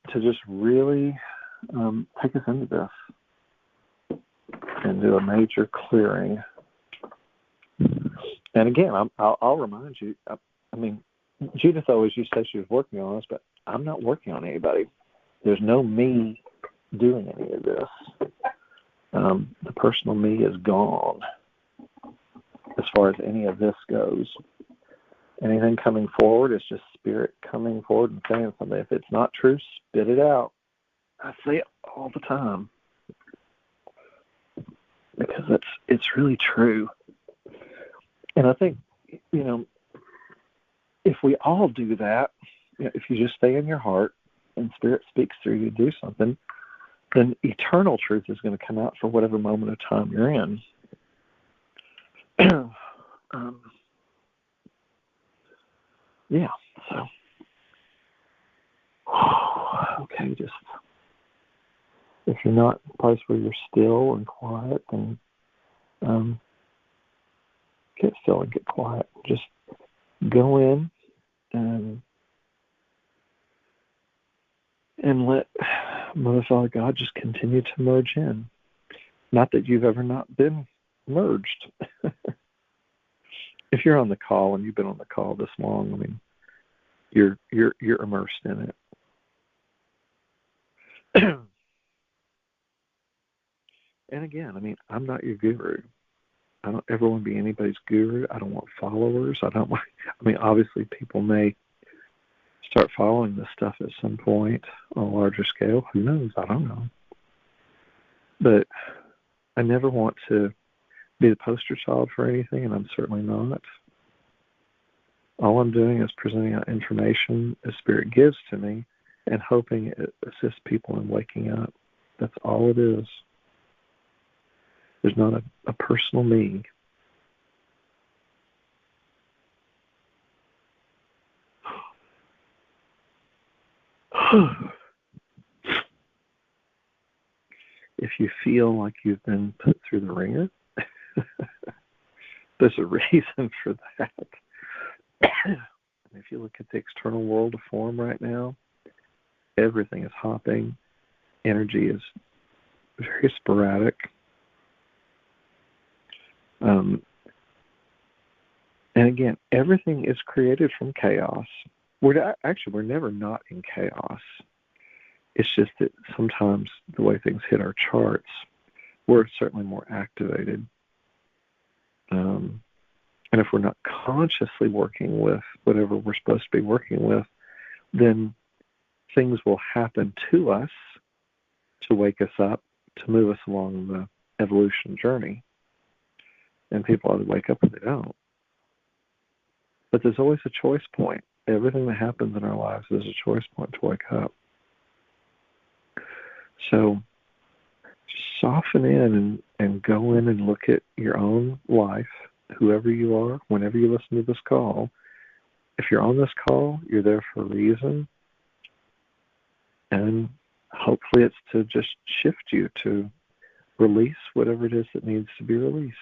To just really take us into this and do a major clearing. And again, I'll remind you, I mean, Judith always used to say she was working on us, but I'm not working on anybody. There's no me doing any of this. The personal me is gone as far as any of this goes. Anything coming forward is just spirit coming forward and saying something. If it's not true, spit it out. I say it all the time because it's really true. And I think, if we all do that, if you just stay in your heart and spirit speaks through you to do something, then eternal truth is going to come out for whatever moment of time you're in. So okay, just if you're not in a place where you're still and quiet, then get still and get quiet. Just go in and let Mother, Father, God just continue to merge in. Not that you've ever not been merged. If you're on the call and you've been on the call this long, I mean, you're immersed in it. And again, I mean, I'm not your guru. I don't ever want to be anybody's guru. I don't want followers. I mean, obviously people may start following this stuff at some point on a larger scale. Who knows? I don't know. But I never want to be the poster child for anything, and I'm certainly not. All I'm doing is presenting out information as Spirit gives to me and hoping it assists people in waking up. That's all it is. There's not a personal me. If you feel like you've been put through the ringer, there's a reason for that. If you look at the external world of form right now, everything is hopping. Energy is very sporadic. And again, everything is created from chaos. We're never not in chaos. It's just that sometimes the way things hit our charts, we're certainly more activated. And if we're not consciously working with whatever we're supposed to be working with, then things will happen to us to wake us up, to move us along the evolution journey. And people either wake up or they don't. But there's always a choice point. Everything that happens in our lives is a choice point to wake up. So just soften in and go in and look at your own life, whoever you are, whenever you listen to this call. If you're on this call, you're there for a reason. And hopefully it's to just shift you to release whatever it is that needs to be released.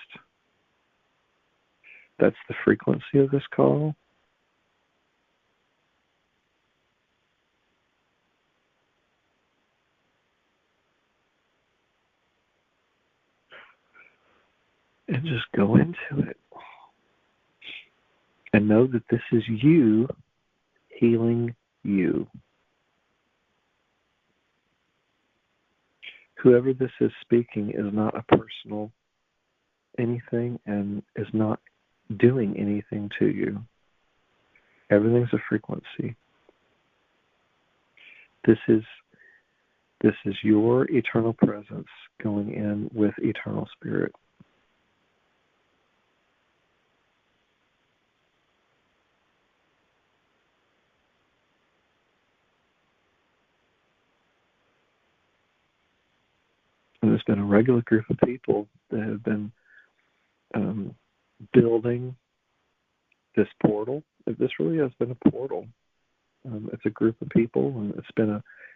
That's the frequency of this call. And just go into it. And know that this is you healing you. Whoever this is speaking is not a personal anything and is not doing anything to you. Everything's a frequency. This is your eternal presence going in with eternal spirit. And the has been a regular group of people that have been um, building this portal. This really has been a portal. It's a group of people, and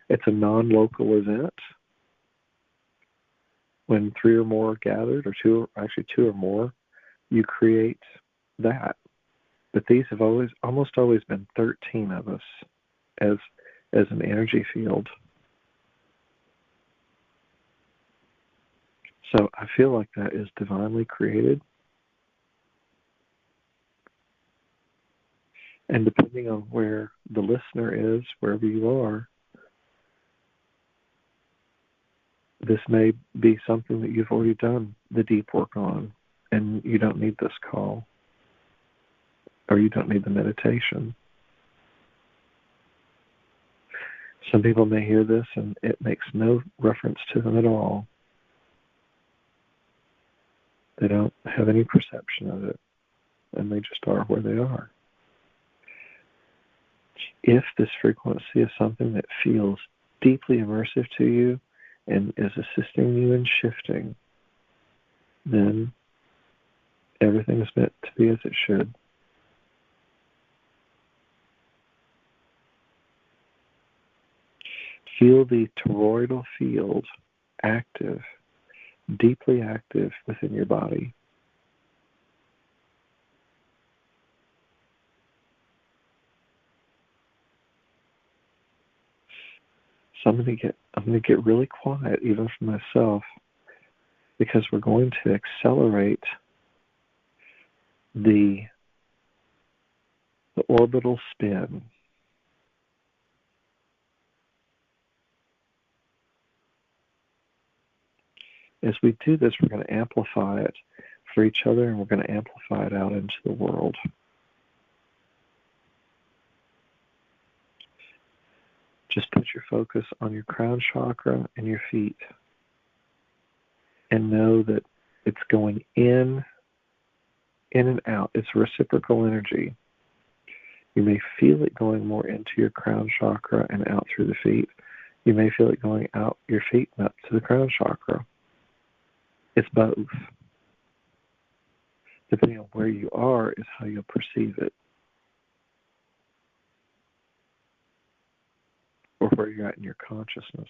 it's a non-local event. When three or more are gathered, or two or more, you create that. But these have almost always been 13 of us as an energy field. So I feel like that is divinely created. And depending on where the listener is, wherever you are, this may be something that you've already done the deep work on, and you don't need this call, or you don't need the meditation. Some people may hear this and it makes no reference to them at all. They don't have any perception of it, and they just are where they are. If this frequency is something that feels deeply immersive to you and is assisting you in shifting, then everything is meant to be as it should. Feel the toroidal field active, deeply active within your body. So I'm going to get really quiet, even for myself, because we're going to accelerate the orbital spin. As we do this, we're going to amplify it for each other, and we're going to amplify it out into the world. Just put your focus on your crown chakra and your feet, and know that it's going in and out. It's reciprocal energy. You may feel it going more into your crown chakra and out through the feet. You may feel it going out your feet and up to the crown chakra. It's both. Depending on where you are is how you'll perceive it, or where you're at in your consciousness.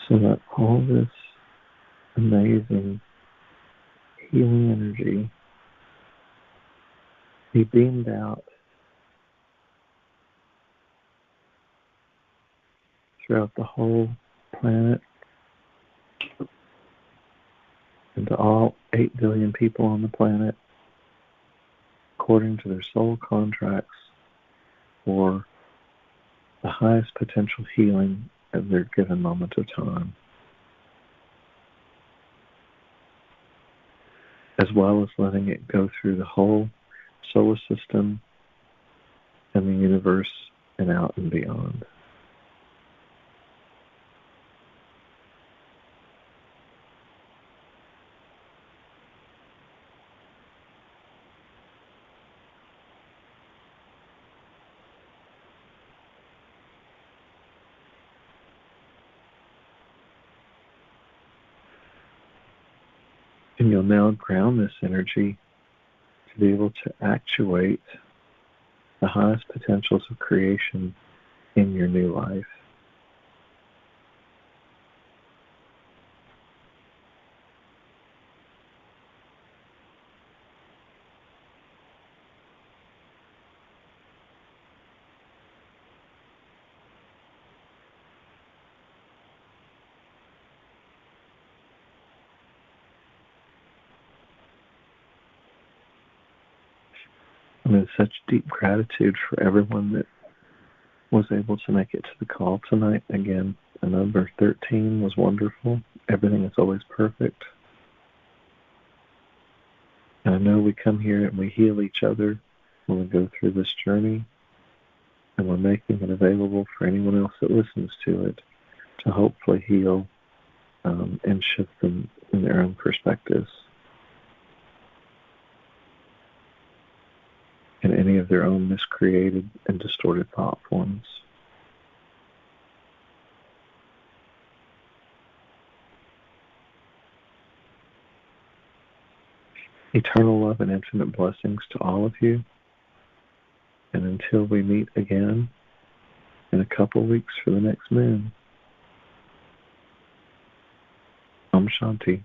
so that all this amazing healing energy be beamed out throughout the whole planet and to all 8 billion people on the planet according to their soul contracts for the highest potential healing at their given moment of time, as well as letting it go through the whole solar system and the universe and out and beyond. And you'll now ground this energy to be able to actuate the highest potentials of creation in your new life. I'm in such deep gratitude for everyone that was able to make it to the call tonight. Again, the number 13 was wonderful. Everything is always perfect. And I know we come here and we heal each other when we go through this journey, and we're making it available for anyone else that listens to it to hopefully heal and shift them in their own perspectives and any of their own miscreated and distorted thought forms. Eternal love and infinite blessings to all of you. And until we meet again in a couple weeks for the next moon, Om Shanti.